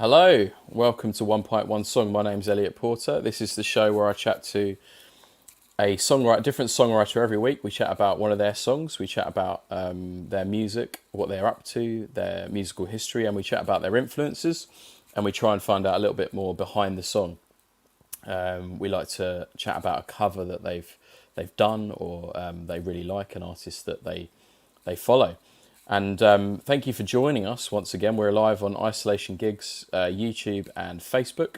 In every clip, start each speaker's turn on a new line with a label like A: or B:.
A: Hello, welcome to One Pint One Song. My name's Elliot Porter. This is the show where I chat to a songwriter, different songwriter every week. We chat about one of their songs. We chat about their music, what they're up to, their musical history, and we chat about their influences. And we try and find out a little bit more behind the song. We like to chat about a cover that they've done or they really like, an artist that they follow. And thank you for joining us once again. We're live on Isolation Gigs, YouTube and Facebook.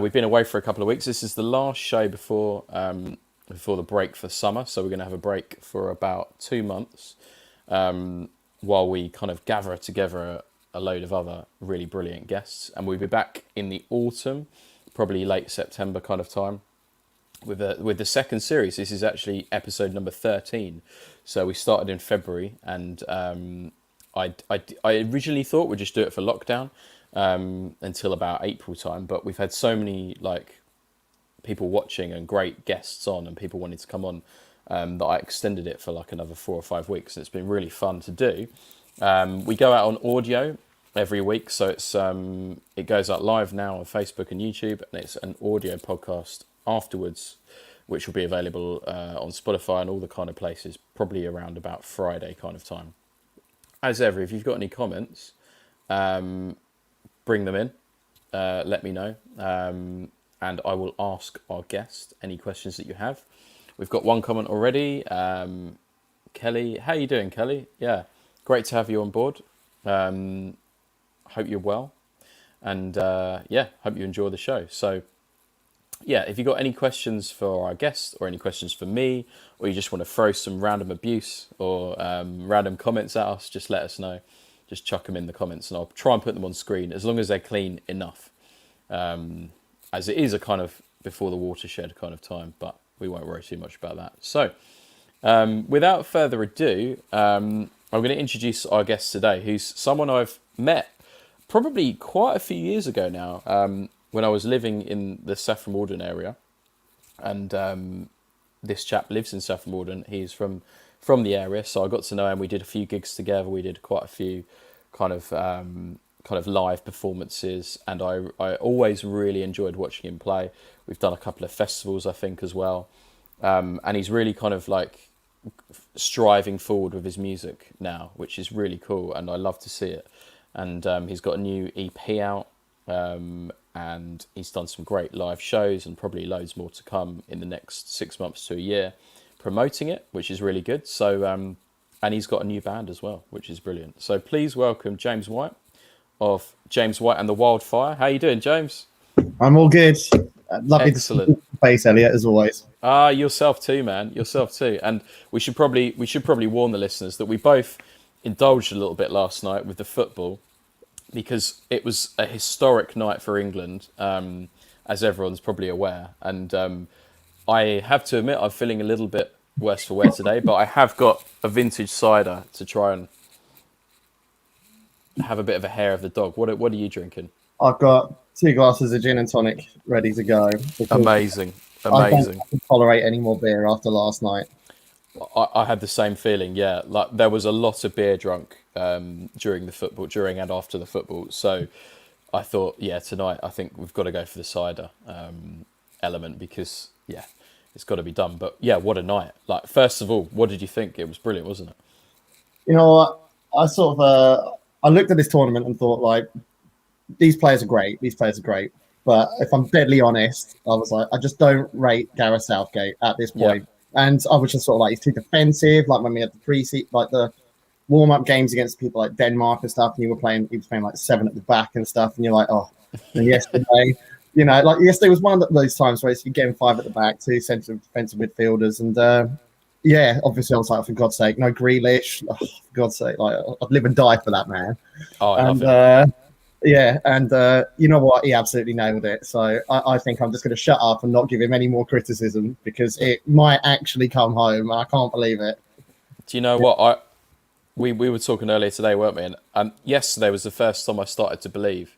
A: We've been away for a couple of weeks. This is the last show before the break for summer. So we're going to have a break for about 2 months while we kind of gather together a load of other really brilliant guests. And we'll be back in the autumn, probably late September kind of time, with the second series. This is actually episode number 13. So we started in February, and I originally thought we'd just do it for lockdown until about April time, but we've had so many people watching and great guests on and people wanting to come on that I extended it for another 4 or 5 weeks, and it's been really fun to do. We go out on audio every week, so it goes out live now on Facebook and YouTube, and it's an audio podcast afterwards, which will be available on Spotify and all the kind of places, probably around about Friday kind of time. As ever, if you've got any comments, bring them in, let me know, and I will ask our guest any questions that you have. We've got one comment already. Kelly, how you doing, Kelly? Yeah, great to have you on board. Hope you're well, and hope you enjoy the show. So yeah, if you've got any questions for our guest or any questions for me, or you just want to throw some random abuse or random comments at us, just let us know. Just chuck them in the comments and I'll try and put them on screen as long as they're clean enough. As it is a kind of before the watershed kind of time, but we won't worry too much about that. So without further ado, I'm going to introduce our guest today, who's someone I've met probably quite a few years ago now, when I was living in the Saffron Hall area, and this chap lives in Saffron Hall. He's from the area, so I got to know him. We did a few gigs together. We did quite a few kind of live performances, and I always really enjoyed watching him play. We've done a couple of festivals, I think, as well, and he's really kind of striving forward with his music now, which is really cool, and I love to see it. And he's got a new EP out. And he's done some great live shows and probably loads more to come in the next 6 months to a year promoting it, which is really good. So, and he's got a new band as well, which is brilliant. So please welcome James White of James White and the Wildfire. How you doing, James?
B: I'm all good. Lovely
A: Excellent.
B: to see your face, Elliot, as always.
A: Yourself too, man. Yourself too. And we should probably warn the listeners that we both indulged a little bit last night with the football, because it was a historic night for England, as everyone's probably aware. And I have to admit, I'm feeling a little bit worse for wear today, but I have got a vintage cider to try and have a bit of a hair of the dog. What are you drinking?
B: I've got 2 glasses of gin and tonic ready to go.
A: Amazing.
B: I don't tolerate any more beer after last night.
A: I had the same feeling, yeah. There was a lot of beer drunk during and after the football. So I thought, yeah, tonight I think we've got to go for the cider element, because, yeah, it's got to be done. But yeah, what a night. First of all, what did you think? It was brilliant, wasn't it?
B: You know what? I looked at this tournament and thought, these players are great. But if I'm deadly honest, I was like, I just don't rate Gareth Southgate at this point. Yeah. And I was just sort of he's too defensive. When we had the warm-up games against people like Denmark and stuff, and he was playing 7 at the back and stuff, and you're like, oh. And yesterday, yesterday was one of those times where you're getting 5 at the back, 2 central defensive midfielders, and obviously I was like, for God's sake, no Grealish. Oh, for God's sake, I'd live and die for that man.
A: Oh, I love it.
B: Yeah, and you know what? He absolutely nailed it. So I think I'm just going to shut up and not give him any more criticism, because it might actually come home. I can't believe it.
A: Do you know what? We were talking earlier today, weren't we? And yesterday was the first time I started to believe,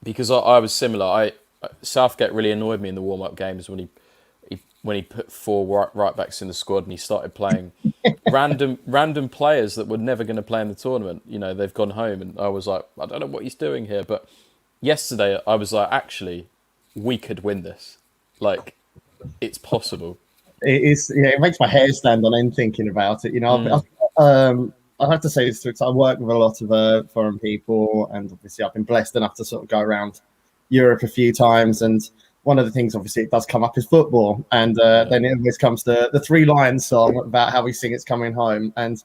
A: because I was similar. Southgate really annoyed me in the warm-up games when when he put four right backs in the squad and he started playing random players that were never going to play in the tournament. You know, they've gone home, and I was like, I don't know what he's doing here. But yesterday, I was like, actually, we could win this. Like, it's possible.
B: It is. Yeah, it makes my hair stand on end thinking about it. You know, I have to say this because I work with a lot of foreign people, and obviously I've been blessed enough to sort of go around Europe a few times. And one of the things, obviously, it does come up is football, and then it always comes to the Three Lions song about how we sing "It's Coming Home," and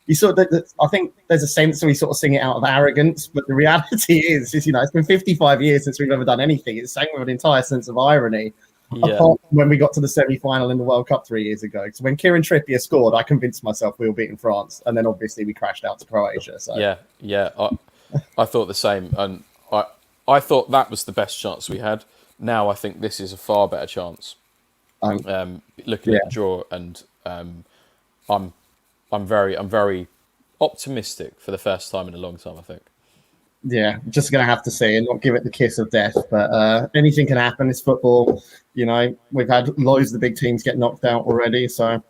B: you sort of, I think there's a sense that we sort of sing it out of arrogance, but the reality is, you know, it's been 55 years since we've ever done anything. It's sang with an entire sense of irony.
A: Yeah.
B: Apart from when we got to the semi-final in the World Cup 3 years ago. So when Kieran Trippier scored, I convinced myself we were beating France, and then obviously we crashed out to Croatia. So
A: yeah, I thought the same, and I thought that was the best chance we had. Now I think this is a far better chance. Looking at the draw, and I'm very optimistic for the first time in a long time, I think.
B: Yeah, just going to have to see and not give it the kiss of death. But anything can happen. It's football. You know, we've had loads of the big teams get knocked out already. So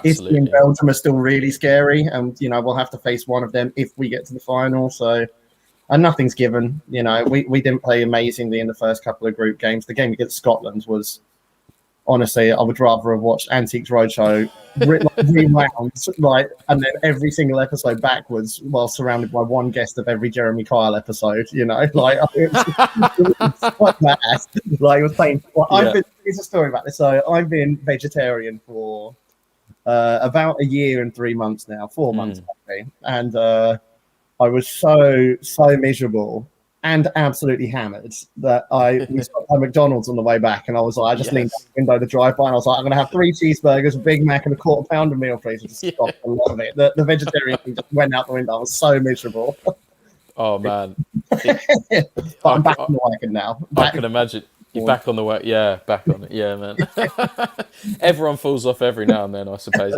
B: Italy and Belgium are still really scary. And, you know, we'll have to face one of them if we get to the final. So, and nothing's given. You know, we didn't play amazingly in the first couple of group games. The game against Scotland was, honestly, I would rather have watched Antiques Roadshow rewound, like, and then every single episode backwards while surrounded by one guest of every Jeremy Kyle episode, you know, like, it was quite bad. Like, it was painful. Here's a story about this. So I've been vegetarian for about a year and 3 months now, 4 months, maybe. And I was so miserable and absolutely hammered that we stopped at McDonald's on the way back, and I was like, I just leaned out the window to drive by, and I was like, I'm going to have 3 cheeseburgers, a Big Mac, and a quarter pounder meal, please. I just stopped. I love it. The vegetarian thing just went out the window. I was so miserable.
A: Oh man,
B: but I'm back on the wagon now.
A: I can imagine. You're back on the way. Yeah, back on it. Yeah, man. Everyone falls off every now and then, I suppose.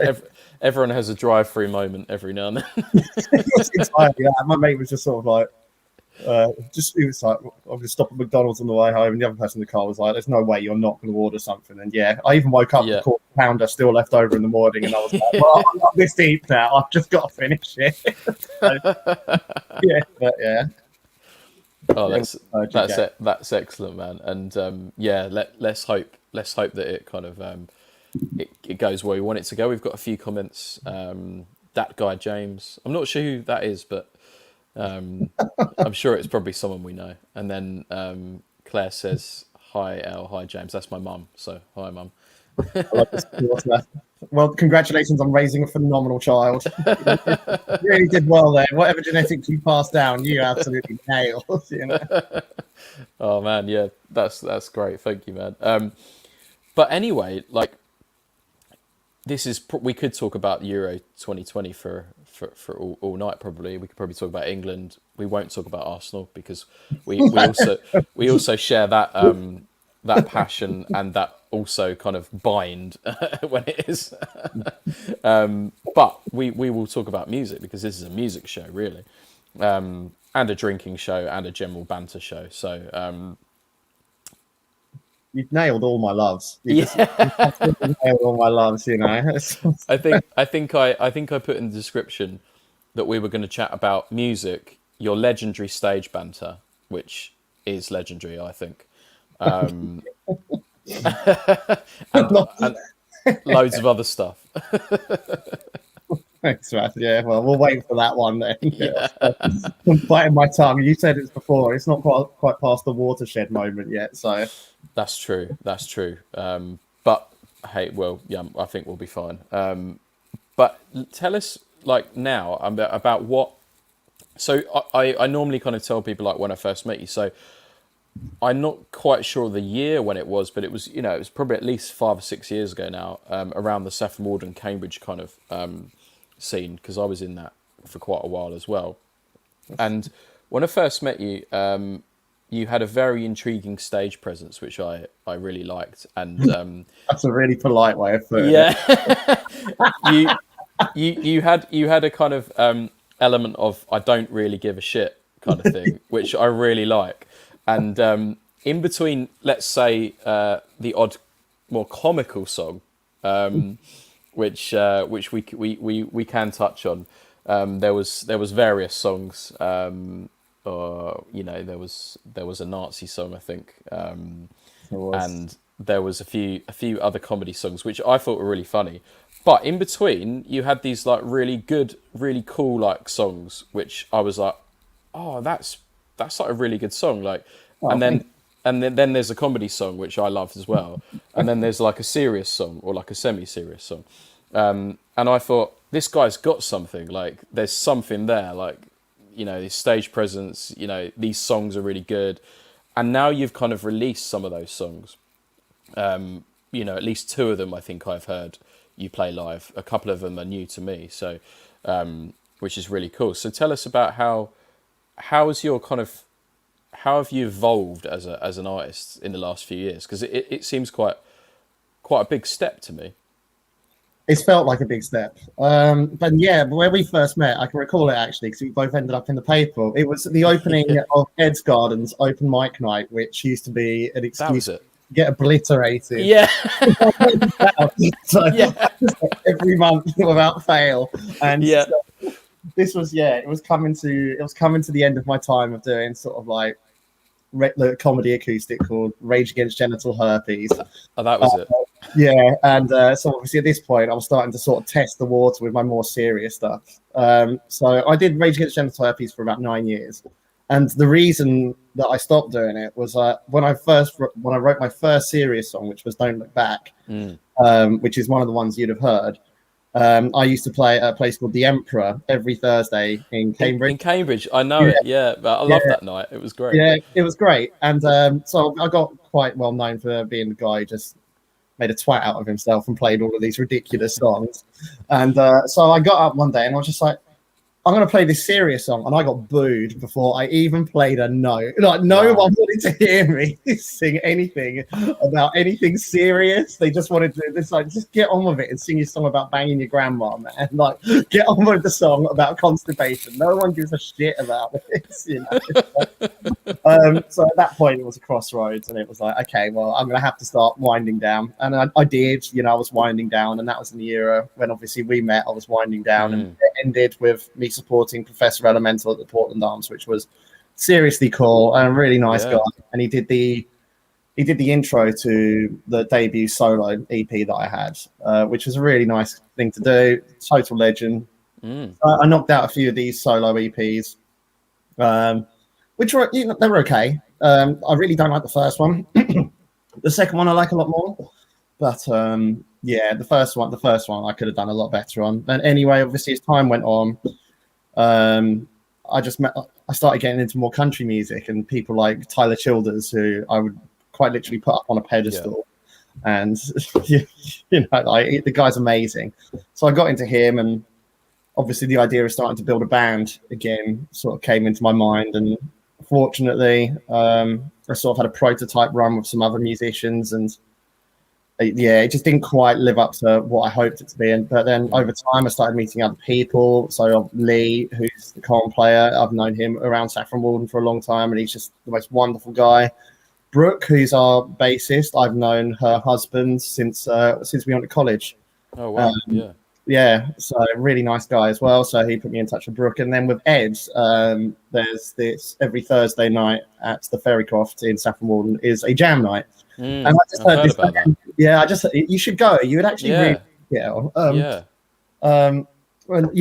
A: Everyone has a drive-through moment every now and then.
B: Entirely that. My mate was just sort of like, he was like, I'm going to stop at McDonald's on the way home, and the other person in the car was like, there's no way you're not going to order something. And yeah, I even woke up with a quarter pounder still left over in the morning, and I was like, well, I'm not this deep now, I've just got to finish it. Yeah.
A: Oh, that's excellent, man. And let's hope that it kind of it goes where we want it to go. We've got a few comments. That guy James, I'm not sure who that is, but I'm sure it's probably someone we know. And then Claire says, hi Elle, hi James. That's my mum, so hi mum.
B: Well, congratulations on raising a phenomenal child. You really did well there. Whatever genetics you passed down, you absolutely nailed. You know?
A: Oh man, yeah, that's great. Thank you, man. But anyway, like, this is we could talk about Euro 2020 for all night. Probably we could probably talk about England. We won't talk about Arsenal because we also share that that passion and that also kind of bind when it is. But we will talk about music because this is a music show, really, and a drinking show and a general banter show. So
B: you've nailed all my loves. Nailed all my loves. You know.
A: I think I put in the description that we were going to chat about music, your legendary stage banter, which is legendary, I think. And loads of other stuff.
B: Thanks, man. Yeah, well, we'll wait for that one then. Yeah. I'm biting my tongue. You said it before. It's not quite past the watershed moment yet. So
A: that's true. But hey, well, yeah, I think we'll be fine. But tell us, like, now about what. So I normally kind of tell people, like, when I first met you. So I'm not quite sure the year when it was, but it was, it was probably at least 5 or 6 years ago now, around the Saffron Hall and Cambridge kind of scene, because I was in that for quite a while as well. And when I first met you, you had a very intriguing stage presence, which I really liked. And
B: that's a really polite way of putting it.
A: you had a kind of element of I don't really give a shit kind of thing, which I really like. And in between, let's say, the odd more comical song, which we can touch on. There was various songs. There was a Nazi song, I think,
B: It was.
A: and there was a few other comedy songs which I thought were really funny. But in between, you had these like really good, really cool like songs, which I was like, oh, that's like a really good song. Like,
B: Oh,
A: and then then there's a comedy song which I loved as well, and then there's like a serious song or like a semi-serious song, and I thought this guy's got something. Like, there's something there. Like, his stage presence. These songs are really good, and now you've kind of released some of those songs. At least two of them I think I've heard you play live. A couple of them are new to me, so which is really cool. So tell us about how is your kind of how have you evolved as an artist in the last few years? Because it seems quite a big step to me.
B: It's felt like a big step. But yeah, where we first met, I can recall it actually because we both ended up in the paper. It was the opening of Ed's Gardens open mic night, which used to be an
A: That
B: excuse
A: was it.
B: to get obliterated.
A: Yeah.
B: So
A: Yeah.
B: every month without fail. And
A: Yeah.
B: this was it was coming to the end of my time of doing sort of like the comedy acoustic called Rage Against Genital Herpes.
A: Oh, that was it.
B: Yeah, and so obviously at this point I was starting to sort of test the water with my more serious stuff. So I did Rage Against Genital Herpes for about 9 years, and the reason that I stopped doing it was when I wrote my first serious song, which was Don't Look Back, which is one of the ones you'd have heard. I used to play at a place called The Emperor every Thursday in Cambridge.
A: In Cambridge, I know it. Yeah, but I loved that night. It was great.
B: Yeah, it was great, and so I got quite well known for being the guy who just made a twat out of himself and played all of these ridiculous songs. And so I got up one day and I was just like, I'm going to play this serious song. And I got booed before I even played a note. Like, no one wanted to hear me sing anything about anything serious. They just wanted to, it's like, just get on with it and sing your song about banging your grandma, man. Like, get on with the song about constipation. No one gives a shit about this, So at that point, it was a crossroads, and it was like, okay, well, I'm going to have to start winding down. And I did, I was winding down, and that was in the era when obviously we met. I was winding down, and it ended with me supporting Professor Elemental at the Portland Arms, which was seriously cool and a really nice guy. And he did the intro to the debut solo EP that I had, which was a really nice thing to do. Total legend. I knocked out a few of these solo EPs. Which were, they were okay. I really don't like the first one. The second one I like a lot more. But the first one I could have done a lot better on. And anyway, obviously as time went on, I started getting into more country music and people like Tyler Childers, who I would quite literally put up on a pedestal. Yeah. And the guy's amazing. So I got into him, and obviously the idea of starting to build a band again sort of came into my mind, and fortunately, I sort of had a prototype run with some other musicians, and it just didn't quite live up to what I hoped it to be. But then over time, I started meeting other people. So Lee, who's the corn player, I've known him around Saffron Walden for a long time, and he's just the most wonderful guy. Brooke, who's our bassist, I've known her husband since we went to college.
A: Oh wow!
B: Yeah, so really nice guy as well. So he put me in touch with Brooke. And then with Ed, there's this every Thursday night at the Ferrycroft in Saffron Walden is a jam night. And I just heard this about that. Yeah, you should go. You would actually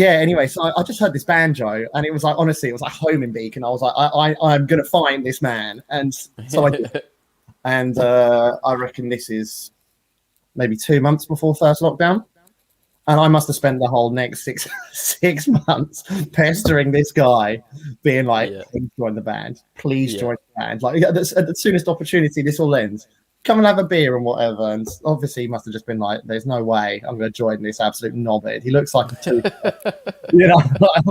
B: anyway, so I just heard this banjo, and it was like, honestly, it was like home in Beacon. I was like, I'm going to find this man. And so I did. And I reckon this is maybe 2 months before first lockdown. And I must have spent the whole next six months pestering this guy, being like, please join the band. Please join the band. Like, at the soonest opportunity, this will end. Come and have a beer and whatever. And obviously he must have just been like, there's no way I'm going to join this absolute knobhead. He looks like I'm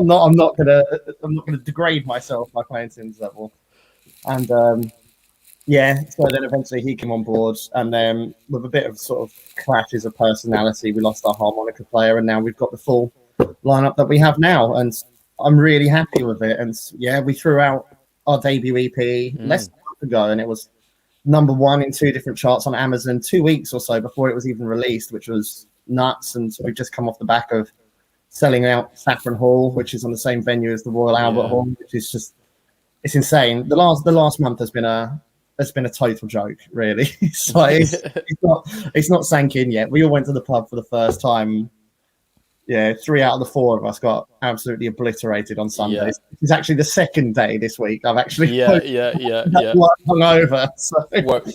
B: not going to degrade myself by playing to his level. And so then eventually he came on board, and then with a bit of sort of clashes of personality, we lost our harmonica player, and now we've got the full lineup that we have now, and I'm really happy with it. And we threw out our debut EP less than a month ago, and it was #1 in 2 different charts on Amazon 2 weeks or so before it was even released, which was nuts. And we've just come off the back of selling out Saffron Hall, which is on the same venue as the Royal Albert
A: Yeah.
B: Hall, which is just, it's insane. The last month has been a total joke, really. It's like it's not sank in yet. We all went to the pub for the first time. Yeah, 3 out of the 4 of us got absolutely obliterated on Sundays.
A: Yeah.
B: It's actually the second day this week I've actually
A: Yeah.
B: hungover. So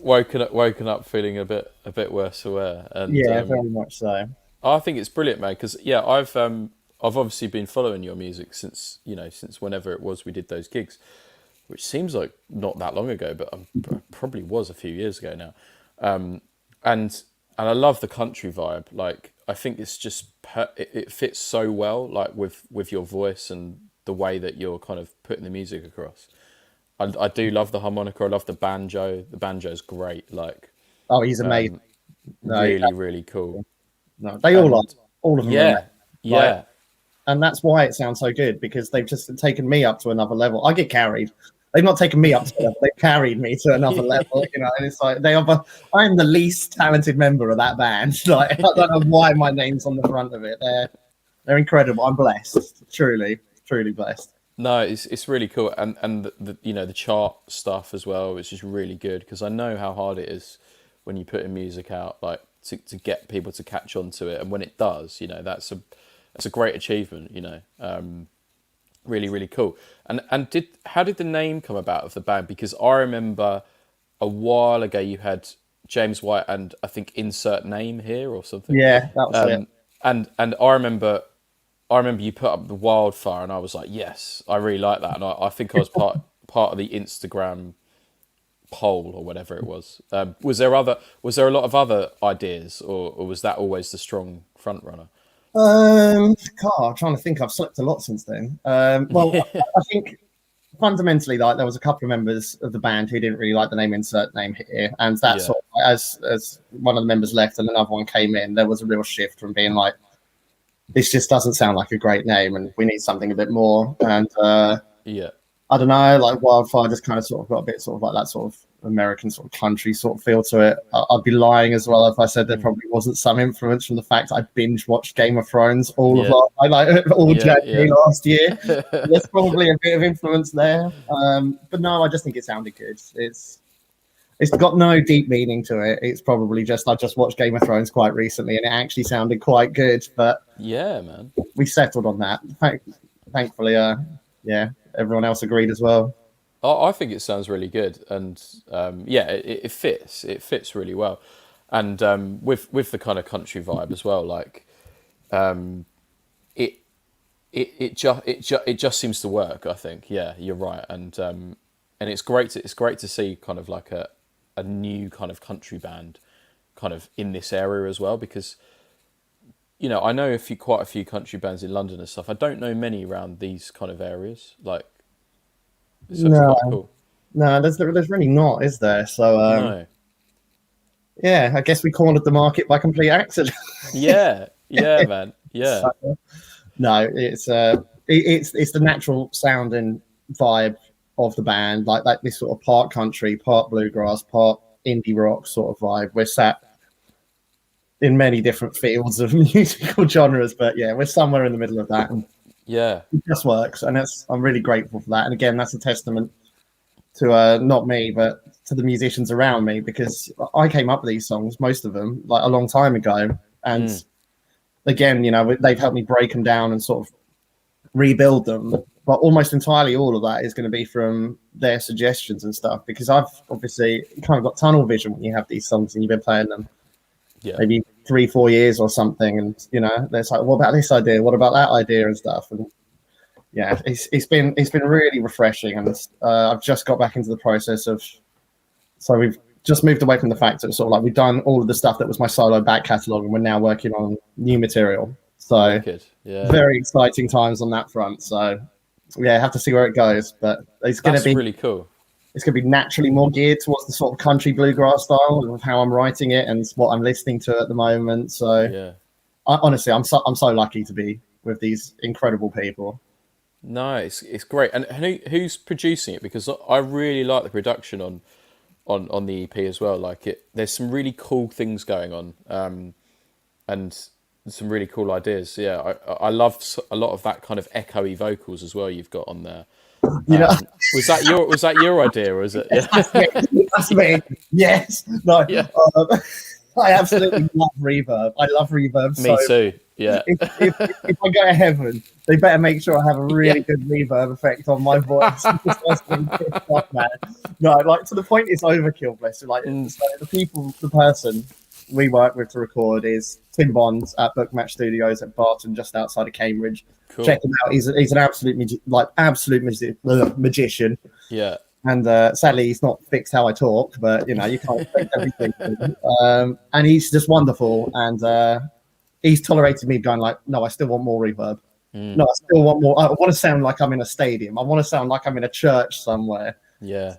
A: Woken up feeling a bit worse for wear, and
B: yeah, very much so.
A: I think it's brilliant, man. Because I've obviously been following your music since since whenever it was we did those gigs, which seems like not that long ago, but probably was a few years ago now. And I love the country vibe. Like, I think it's just it fits so well, like with your voice and the way that you're kind of putting the music across. I do love the harmonica. I love the banjo. The banjo's great. Like,
B: Oh, he's amazing. No,
A: really cool.
B: no, they all are. All of them are
A: Yeah,
B: amazing.
A: yeah,
B: And that's why it sounds so good, because they've just taken me up to another level. I get carried. They've not taken me up to a level, they've carried me to another level, and it's like I am the least talented member of that band. Like, I don't know why my name's on the front of it. They're incredible. I'm blessed. Truly blessed.
A: No, it's really cool, and the chart stuff as well, which is really good, because I know how hard it is when you put in music out, like to get people to catch on to it, and when it does, that's a great achievement. Really cool. And how did the name come about of the band? Because I remember a while ago you had James White and I think insert name here or something.
B: Yeah, that was it.
A: And I remember you put up the wildfire, and I was like, yes, I really like that. And I think I was part of the Instagram poll or whatever it was. Was there a lot of other ideas, or was that always the strong front runner?
B: God, I'm trying to think. I've slept a lot since then. Well, I think fundamentally, like, there was a couple of members of the band who didn't really like the name insert name here, and that's
A: Yeah.
B: sort of, as one of the members left and another one came in, there was a real shift from being like, this just doesn't sound like a great name, and we need something a bit more. And
A: Yeah.
B: I don't know, like Wildfire just kind of sort of got a bit sort of like that sort of American sort of country sort of feel to it. I'd be lying as well if I said there probably wasn't some influence from the fact I binge watched Game of Thrones all January last year. There's probably a bit of influence there, but no, I just think it sounded good. It's got no deep meaning to it. It's probably just I just watched Game of Thrones quite recently, and it actually sounded quite good. But
A: Yeah, man.
B: we settled on that. Thankfully, yeah, everyone else agreed as well.
A: I think it sounds really good, and it fits. It fits really well, and with the kind of country vibe as well. Like, it it just seems to work. I think. Yeah, you're right, and it's great to see kind of like a new kind of country band kind of in this area as well, because I know quite a few country bands in London and stuff. I don't know many around these kind of areas. Like, it's quite cool.
B: No, there's really not, is there? So
A: No.
B: yeah, I guess we cornered the market by complete accident.
A: Yeah, man. Yeah.
B: So, no, it's the natural sound and vibe of the band, like this sort of part country, part bluegrass, part indie rock sort of vibe. We're sat in many different fields of musical genres, but yeah, we're somewhere in the middle of that, and
A: Yeah.
B: it just works. And I'm really grateful for that. And again, that's a testament to not me, but to the musicians around me, because I came up with these songs, most of them, like a long time ago, and again, they've helped me break them down and sort of rebuild them. But almost entirely all of that is going to be from their suggestions and stuff, because I've obviously kind of got tunnel vision when you have these songs and you've been playing them maybe 3-4 years or something, and there's like, what about this idea, what about that idea and stuff. And yeah, it's been really refreshing, and I've just got back into the process of, so we've just moved away from the fact that sort of like we've done all of the stuff that was my solo back catalogue, and we're now working on new material. So very exciting times on that front. So yeah, have to see where it goes, but it's going to be
A: really cool.
B: It's going to be naturally more geared towards the sort of country bluegrass style of how I'm writing it and what I'm listening to at the moment. So
A: yeah,
B: honestly, I'm so lucky to be with these incredible people.
A: No, it's great. And who's producing it? Because I really like the production on the EP as well. Like there's some really cool things going on, and some really cool ideas. Yeah, I love a lot of that kind of echoey vocals as well. You've got on there.
B: You know,
A: Was that your idea, or is it? Yeah,
B: that's me. That's me. Yes. No.
A: yeah.
B: I absolutely love reverb. I love reverb so
A: Me too. Yeah,
B: if I go to heaven, they better make sure I have a
A: yeah.
B: really good reverb effect on my voice. Because that's getting pissed off, man. No, like to the point it's overkill, bless you. Like so the person we work with to record is Tim Bonds at Bookmatch Studios at Barton, just outside of Cambridge.
A: Cool.
B: Check him out. He's an absolute magician.
A: Yeah.
B: And sadly, he's not fixed how I talk, but you know, you can't fix everything. And he's just wonderful. And he's tolerated me going like, no, I still want more reverb. No, I still want more. I want to sound like I'm in a stadium. I want to sound like I'm in a church somewhere.
A: Yeah.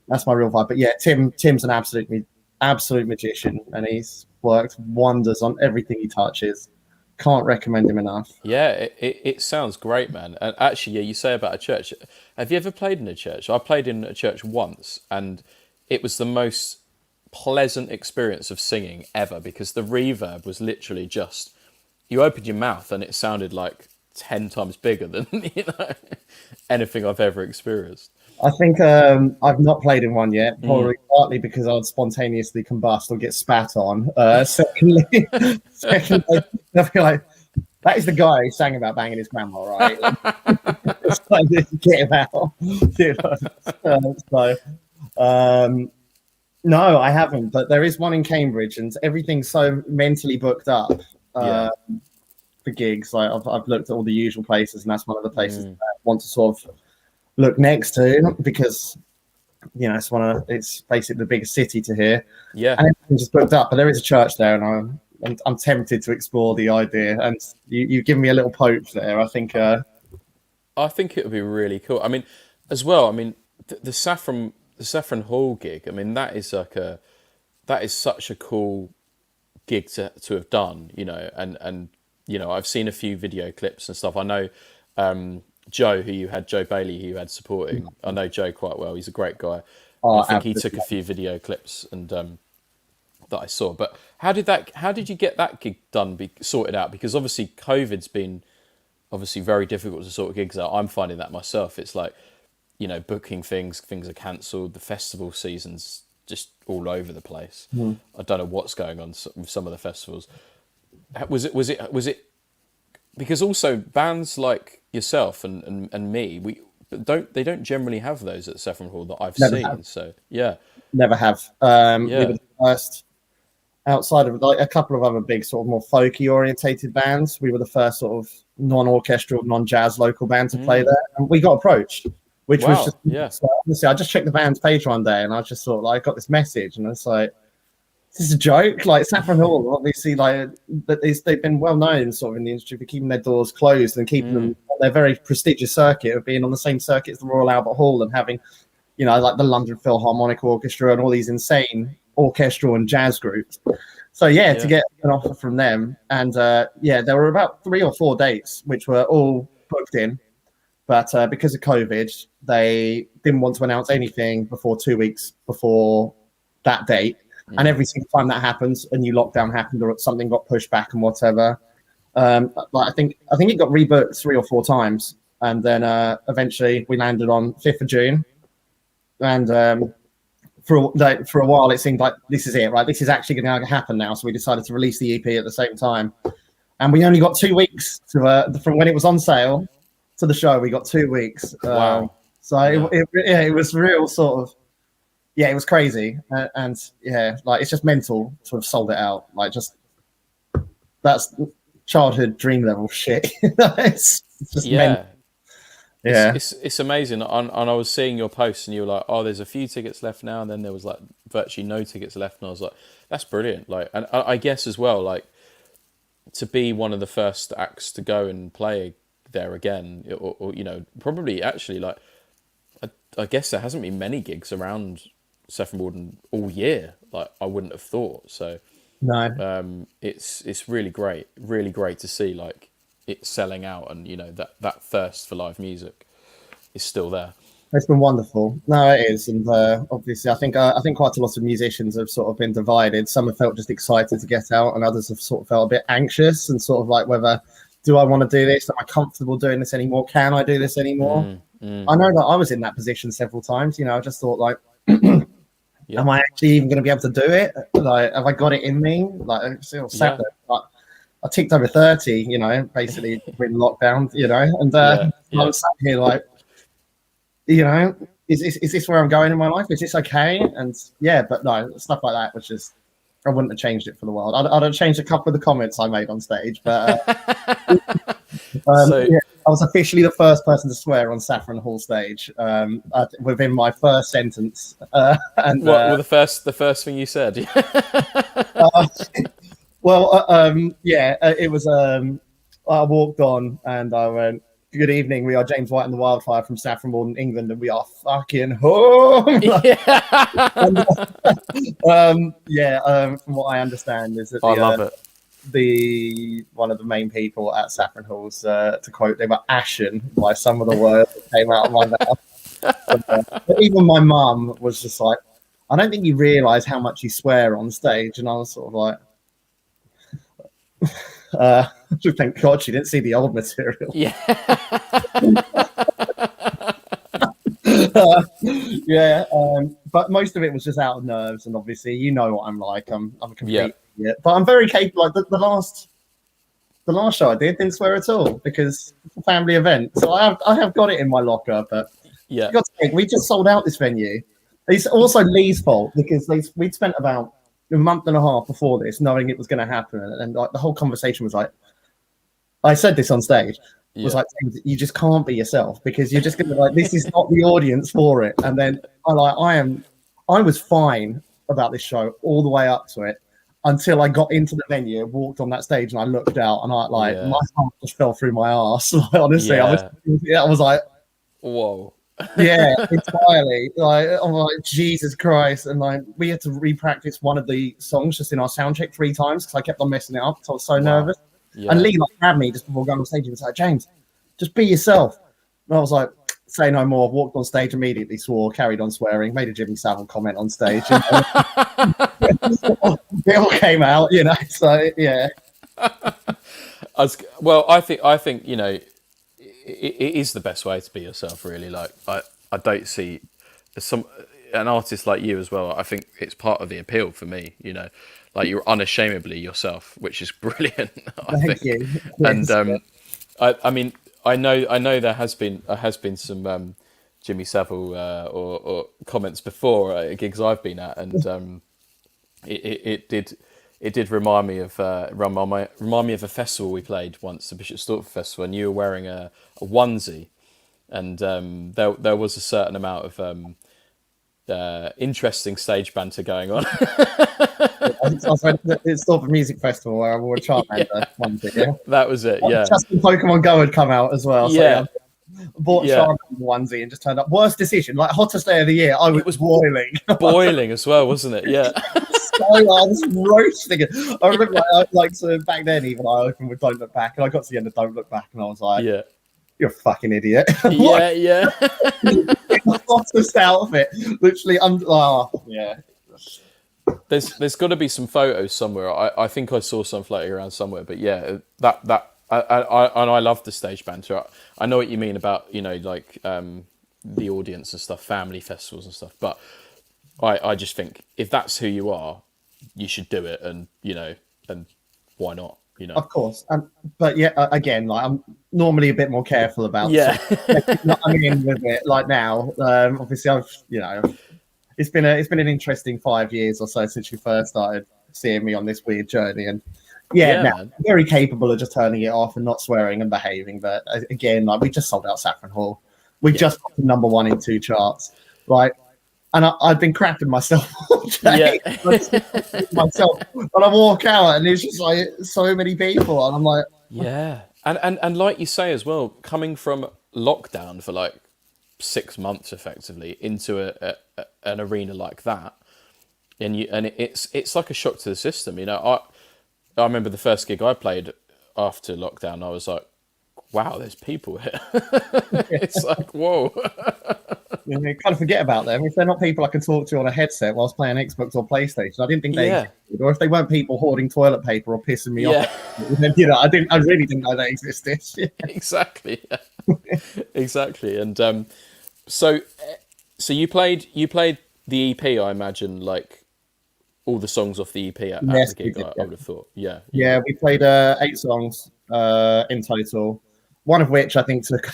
B: That's my real vibe. But yeah, Tim's an absolute magician, and he's worked wonders on everything he touches. Can't recommend him enough.
A: Yeah, it sounds great, man. And actually, yeah, you say about a church. Have you ever played in a church? I played in a church once, and it was the most pleasant experience of singing ever, because the reverb was literally just, you opened your mouth and it sounded like 10 times bigger than anything I've ever experienced.
B: I think I've not played in one yet, probably partly because I would spontaneously combust or get spat on. Secondly, I feel like that is the guy who sang about banging his grandma, right? It's like, get him out. You know? No, I haven't, but there is one in Cambridge, and everything's so mentally booked up for gigs. Like I've looked at all the usual places, and that's one of the places that I want to sort of look next to, because you know it's basically the biggest city to here.
A: Yeah,
B: and everything's just booked up. But there is a church there, and I'm tempted to explore the idea. And you give me a little poach there. I think it
A: would be really cool. I mean, as well. I mean, the Saffron Hall gig. I mean, that is such a cool gig to have done. You know, and you know, I've seen a few video clips and stuff. I know Joe Bailey, who you had supporting. I know Joe quite well. He's a great guy. I think he took a few video clips and that I saw. But how did you get that gig done, sorted out? Because obviously COVID's been very difficult to sort gigs out. I'm finding that myself. It's like, you know, booking things are cancelled. The festival season's just all over the place. I don't know what's going on with some of the festivals. Was it because also bands like yourself and me, they don't generally have those at Saffron Hall that I've seen. Have. So yeah,
B: never have. We were the first, outside of like a couple of other big sort of more folky orientated bands. We were the first sort of non-orchestral, non-jazz local band to play there, and we got approached, which was just so honestly, I just checked the band's page one day, and I just thought like I got this message, and it's like, is this a joke? Like Saffron Hall, obviously, like they've been well known sort of in the industry for keeping their doors closed and keeping them on their very prestigious circuit of being on the same circuit as the Royal Albert Hall and having, you know, like the London Philharmonic Orchestra and all these insane orchestral and jazz groups. So to get an offer from them, and there were about 3 or 4 dates which were all booked in, but because of COVID, they didn't want to announce anything before 2 weeks before that date. And every single time that happens, a new lockdown happened or something got pushed back and whatever. Like I think it got rebooked 3 or 4 times, and then eventually we landed on 5th of June. And for a while, it seemed like this is it, right? This is actually going to happen now. So we decided to release the EP at the same time, and we only got 2 weeks from when it was on sale to the show. We got 2 weeks.
A: Wow!
B: It was real sort of. Yeah, it was crazy, and like it's just mental to have sold it out. Like just that's childhood dream level shit. It's just mental. Yeah,
A: it's amazing. And I was seeing your posts, and you were like, "Oh, there's a few tickets left now," and then there was like virtually no tickets left, and I was like, "That's brilliant!" Like, and I guess as well, like to be one of the first acts to go and play there again, or you know, probably actually like I guess there hasn't been many gigs around Saffron Walden all year, like I wouldn't have thought. So
B: no,
A: it's really great to see like it selling out, and you know that thirst for live music is still there.
B: It's been wonderful. No, it is, and obviously, I think quite a lot of musicians have sort of been divided. Some have felt just excited to get out, and others have sort of felt a bit anxious and sort of like, whether do I want to do this? Am I comfortable doing this anymore? Can I do this anymore? I know that I was in that position several times. You know, I just thought like,
A: Yeah.
B: am I actually even going to be able to do it? Like, have I got it in me? Like, I'm still sat there. Like, I ticked over 30. You know, basically in lockdown. You know, and I was sat here like, you know, is this where I'm going in my life? Is this okay? And yeah, but no, stuff like that was just, I wouldn't have changed it for the world. I'd have changed a couple of the comments I made on stage, but yeah, I was officially the first person to swear on Saffron Hall stage within my first sentence. And
A: what were the first thing you said?
B: Yeah, it was. I walked on and I went, "Good evening. We are James White and the Wildfire from Saffron Hall in England, and we are fucking home." From what I understand, is that
A: I love it.
B: The one of the main people at Saffron Halls, to quote, they were ashen by some of the words that came out of my mouth. But even my mum was just like, "I don't think you realise how much you swear on stage," and I was sort of like, thank God she didn't see the old material.
A: Yeah.
B: But most of it was just out of nerves, and obviously, you know what I'm like. I'm a complete idiot, but I'm very capable. Like the last show I didn't swear at all because it's a family event. So I have got it in my locker. But
A: Yeah,
B: you got to think, we just sold out this venue. It's also Lee's fault because we'd spent about a month and a half before this knowing it was going to happen, and like the whole conversation was like, I said this on stage. Was like, you just can't be yourself because you're just gonna like, this is not the audience for it. And then I was fine about this show all the way up to it until I got into the venue, walked on that stage, and I looked out, and my heart just fell through my ass. Like, honestly, I was like,
A: whoa.
B: Yeah, entirely. Like, I'm like, Jesus Christ. And like, we had to repractice one of the songs just in our sound check 3 times because I kept on messing it up because I was so nervous. Yeah. And Lee like grabbed me just before going on stage and was like, "James, just be yourself." And I was like, "Say no more." Walked on stage, immediately swore, carried on swearing, made a Jimmy Savile comment on stage. You know? It all came out, you know. So yeah.
A: I think you know, it is the best way to be yourself. Really, like I don't see an artist like you as well. I think it's part of the appeal for me. You know. Like you're unashamedly yourself, which is brilliant.
B: Thank you.
A: Yes. And I mean, I know there has been some Jimmy Savile or comments before at gigs I've been at, and it did remind me of a festival we played once, the Bishop Stortford Festival, and you were wearing a onesie, and there was a certain amount of interesting stage banter going on.
B: It's Stortford Music Festival where I wore a Charmander onesie. Yeah?
A: That was it. Yeah.
B: Just Pokemon Go had come out as well. So
A: yeah.
B: Bought a Charmander onesie and just turned up. Worst decision, like hottest day of the year. It was boiling.
A: Boiling as well, wasn't it? Yeah.
B: So I was roasting it. I remember, so back then, even I opened with "Don't Look Back," and I got to the end of "Don't Look Back," and I was like,
A: "Yeah,
B: you're a fucking idiot."
A: Yeah.
B: The hottest outfit, literally. Yeah.
A: There's got to be some photos somewhere. I think I saw some floating around somewhere. But yeah, I love the stage banter. I know what you mean about, you know, like the audience and stuff, family festivals and stuff. But I just think if that's who you are, you should do it, and you know, and why not? You know,
B: of course. But yeah, again, like I'm normally a bit more careful about.
A: Yeah,
B: I'm in with it. Like now, obviously, it's been an interesting 5 years or so since you first started seeing me on this weird journey, and I'm very capable of just turning it off and not swearing and behaving. But again, like we just sold out Saffron Hall, we just got to #1 in 2 charts, like. And I've been crapping myself all day. Myself, and I walk out, and there's just like so many people, and I'm like,
A: and like you say as well, coming from lockdown for like 6 months effectively into an arena like that, and it's like a shock to the system. You know, I remember the first gig I played after lockdown. I was like, wow, there's people here. It's like, whoa.
B: You know, you kind of forget about them. If they're not people I can talk to on a headset whilst playing Xbox or PlayStation, I didn't think they
A: Yeah.
B: existed. Or if they weren't people hoarding toilet paper or pissing me
A: Yeah.
B: off, then, you know, I really didn't know they existed.
A: Exactly. Exactly. And so you played the EP, I imagine, like all the songs off the EP at
B: Yes,
A: the
B: we
A: gig.
B: did,
A: I
B: yeah.
A: would have thought. Yeah.
B: Yeah, we played 8 songs in total. One of which I think took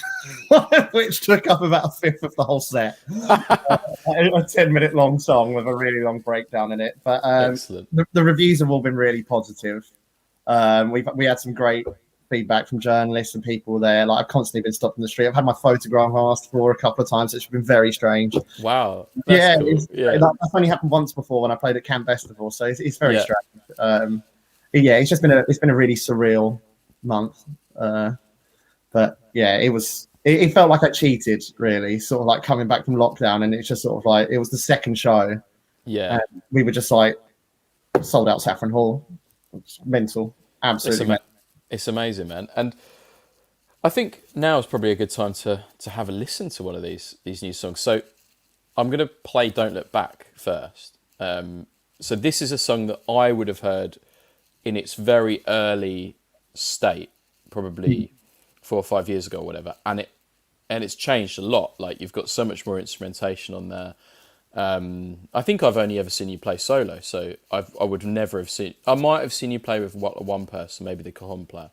B: up about a fifth of the whole set. A 10-minute long song with a really long breakdown in it. But
A: Excellent.
B: the reviews have all been really positive. We had some great feedback from journalists and people there. Like, I've constantly been stopped in the street. I've had my photograph asked for a couple of times. It's been very strange.
A: Wow.
B: Yeah,
A: Cool.
B: that's only happened once before when I played at Camp Festival, so it's very strange. Yeah, it's been a really surreal month. But yeah, it felt like I cheated, really, sort of like coming back from lockdown, and it's just sort of like it was the second show.
A: Yeah.
B: And we were just like sold out Saffron Hall. It's mental. Absolutely mental.
A: It's amazing, man. And I think now is probably a good time to have a listen to one of these new songs. So I'm going to play Don't Look Back first. So this is a song that I would have heard in its very early state, probably 4 or 5 years ago or whatever. And it's changed a lot. Like, you've got so much more instrumentation on there. I think I've only ever seen you play solo, so I would never have seen. I might have seen you play with one person, maybe the cajon player,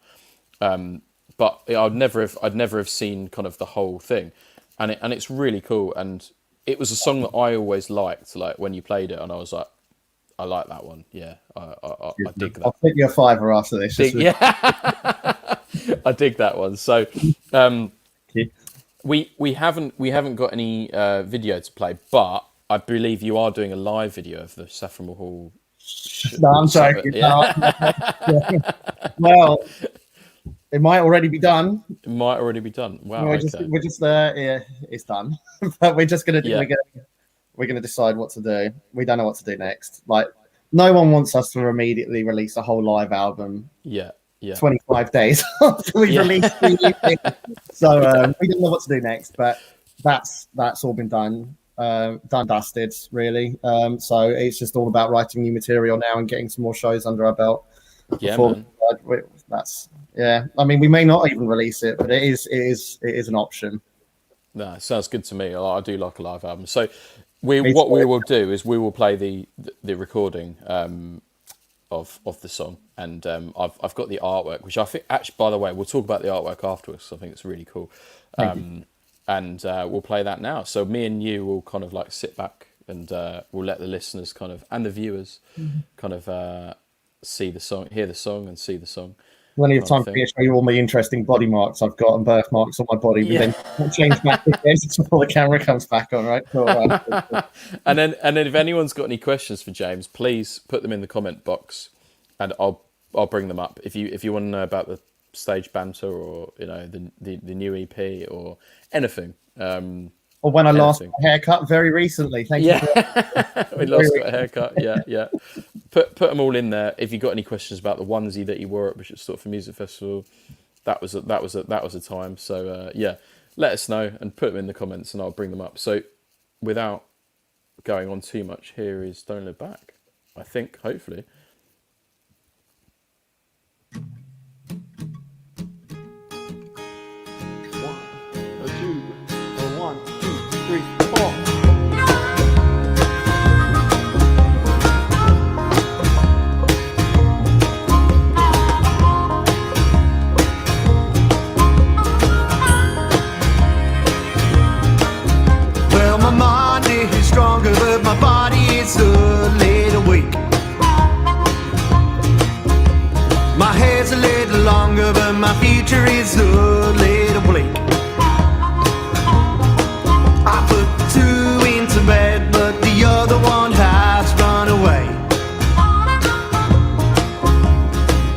A: but I'd never have seen kind of the whole thing, and it's really cool. And it was a song that I always liked, like when you played it, and I was like, I like that one. Yeah, I dig that.
B: I'll take you a $5 after this.
A: Yeah, I dig that one. So. We haven't got any video to play, but I believe you are doing a live video of the Saffron Hall.
B: No, I'm sorry.
A: Yeah.
B: Well, it might already be done.
A: It might already be done. Wow.
B: We're just yeah, it's done. But we're just gonna we're gonna decide what to do. We don't know what to do next. Like, no one wants us to immediately release a whole live album.
A: Yeah.
B: 25 days after we released the EP. So we don't know what to do next, but that's all been done, dusted, really. So it's just all about writing new material now and getting some more shows under our belt.
A: Yeah, man.
B: I mean, we may not even release it, but it is an option.
A: No, it sounds good to me. I do like a live album. So we will do is we will play the recording of the song, and I've got the artwork, which I think, actually, by the way, we'll talk about the artwork afterwards. I think it's really cool. And we'll play that now. So me and you will kind of like sit back, and we'll let the listeners kind of, and the viewers kind of see the song, hear the song, and see the song.
B: Plenty of time for me to show you all my interesting body marks I've got and birthmarks on my body.
A: Yeah.
B: But then change back before the camera comes back on, right? Cool, right.
A: And then if anyone's got any questions for James, please put them in the comment box, and I'll bring them up. If you want to know about the stage banter, or the new EP, or anything.
B: Or when I lost my haircut very recently. Thank you.
A: We lost a haircut. Yeah. Put them all in there. If you got any questions about the onesie that you wore at Bishop Stortford Music Festival, that was a time. So let us know and put them in the comments, and I'll bring them up. So without going on too much, here is Don't Look Back. I think, hopefully.
B: One, two, three, four.
C: Well, my mind is stronger, but my body is a little weak. My hair's a little longer, but my future is a little bleak. I put 2 into bed, but the other one has run away.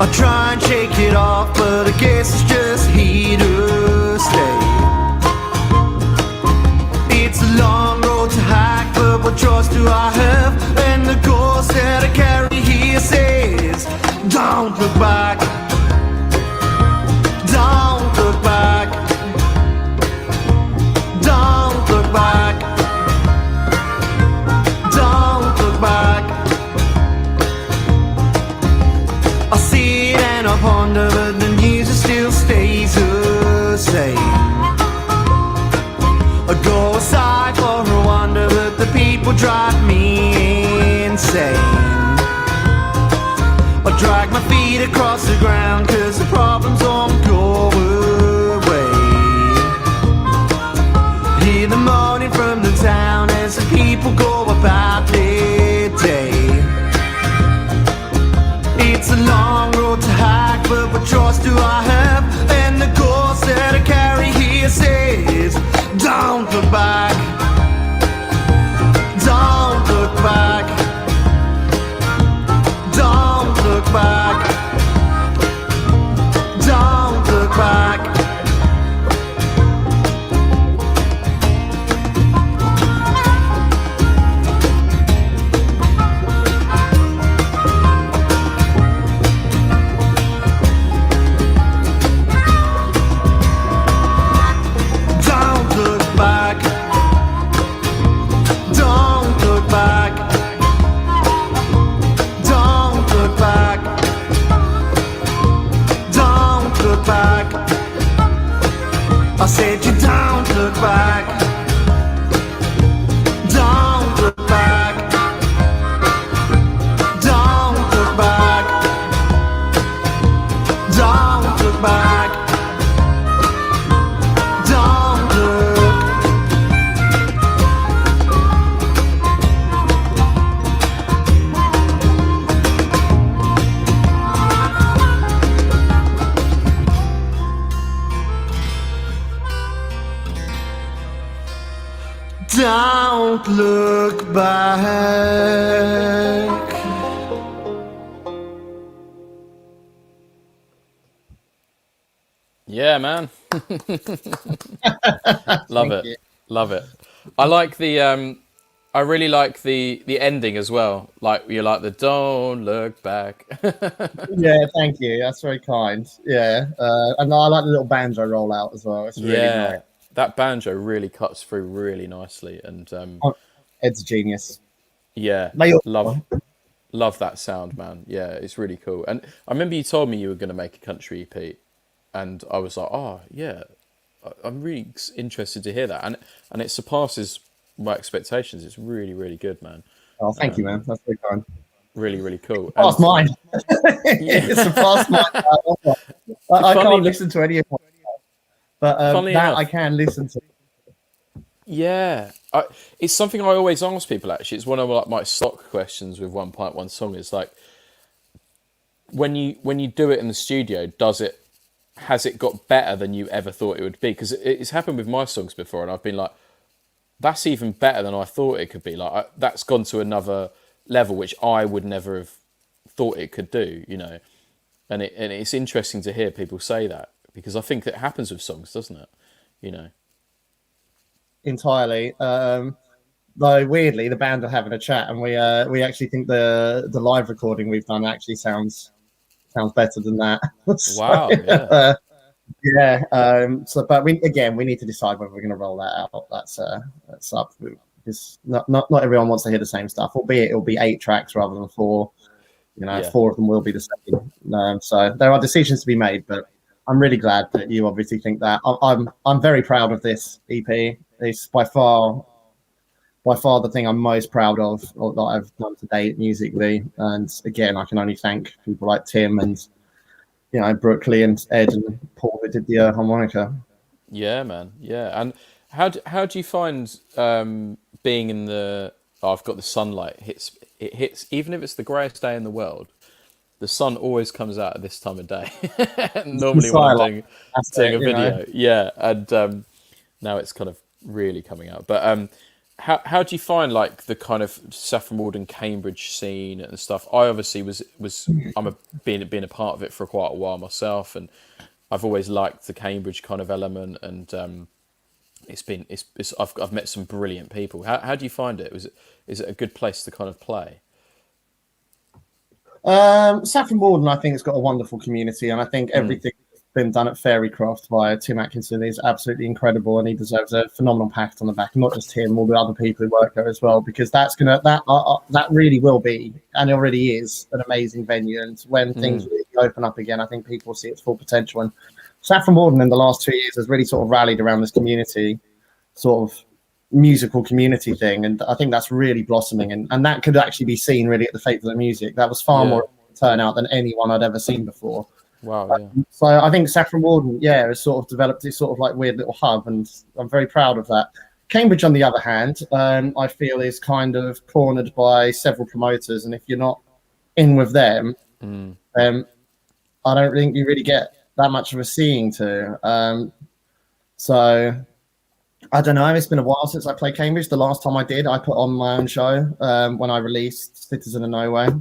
C: I try and shake it off, but I guess it's just here to stay. It's a long road to hike, but what choice do I have? And the ghost that I carry here says, don't look back. Don't look back. Don't look back. and I ponder, but the music still stays the same. I go aside for a wander, but the people drive me insane. I drag my feet across the ground, cause the problems won't go away. Hear the moaning from the town as the people go about their day. It's a long road to hike, but what choice do I have? And the course that I carry here says, don't look back, don't look back, don't look back, don't look back. I said you don't look back, don't look back, don't look back, don't look back, don't look. Don't look back.
A: Yeah, man. Love it.
B: you.
A: Love it. I like the I really like the ending as well. Like you like the don't look back.
B: Yeah, thank you. That's very kind. Yeah, and I like the little banjo rollout as well. It's really
A: Yeah.
B: nice.
A: That banjo really cuts through really nicely and
B: Ed's a genius.
A: yeah,
B: They all
A: love that sound, man. Yeah, it's really cool. And I remember you told me you were going to make a country EP, and I was like, oh yeah, I'm really interested to hear that, and it surpasses my expectations. It's really really good, man.
B: Oh, thank you, man. That's very kind.
A: Really really cool.
B: Past mine. It's a past mine. I can't listen to any of them, but
A: Funnily
B: that
A: enough-
B: I can listen to.
A: Yeah, it's something I always ask people. Actually, it's one of like my stock questions with 1.1 song. Is like when you do it in the studio, has it got better than you ever thought it would be? Because it's happened with my songs before, and I've been like, that's even better than I thought it could be. Like that's gone to another level, which I would never have thought it could do. You know, and it's interesting to hear people say that because I think that happens with songs, doesn't it? You know.
B: Entirely. Though weirdly, the band are having a chat, and we actually think the live recording we've done actually sounds better than that.
A: Wow. Yeah.
B: Yeah. So, but we need to decide whether we're going to roll that out. That's up. Because not everyone wants to hear the same stuff. Albeit it'll be 8 tracks rather than 4. You know,
A: Yeah.
B: 4 of them will be the same. So there are decisions to be made, but I'm really glad that you obviously think that. I'm very proud of this EP. It's by far the thing I'm most proud of that I've done to date musically. And again, I can only thank people like Tim and Brooklyn and Ed and Paul who did the harmonica.
A: Yeah, man. Yeah, and how do you find being in the? Oh, I've got the sunlight hits. It hits even if it's the greyest day in the world. The sun always comes out at this time of day. Normally when I'm doing a video, yeah, and now it's kind of really coming out. But how do you find like the kind of Saffron Hall and Cambridge scene and stuff? I obviously been a part of it for quite a while myself, and I've always liked the Cambridge kind of element, and I've met some brilliant people. How do you find it? Is it a good place to kind of play?
B: Saffron Hall, I think it's got a wonderful community, and I think everything that's been done at Fairycroft by Tim Atkinson is absolutely incredible, and he deserves a phenomenal pat on the back. And not just him, all the other people who work there as well, because that really will be, and it already is, an amazing venue. And when things really open up again, I think people see its full potential. And Saffron Walden in the last 2 years has really sort of rallied around this community, sort of musical community thing, and I think that's really blossoming, and that could actually be seen really at the Fate for the Music. That was far more turnout than anyone I'd ever seen before.
A: Wow.
B: So I think Saffron Walden, has sort of developed this sort of like weird little hub, and I'm very proud of that. Cambridge, on the other hand, I feel is kind of cornered by several promoters, and if you're not in with them, I don't think you really get that much of a seeing to. So I don't know. It's been a while since I played Cambridge. The last time I did, I put on my own show when I released Citizen of Nowhere.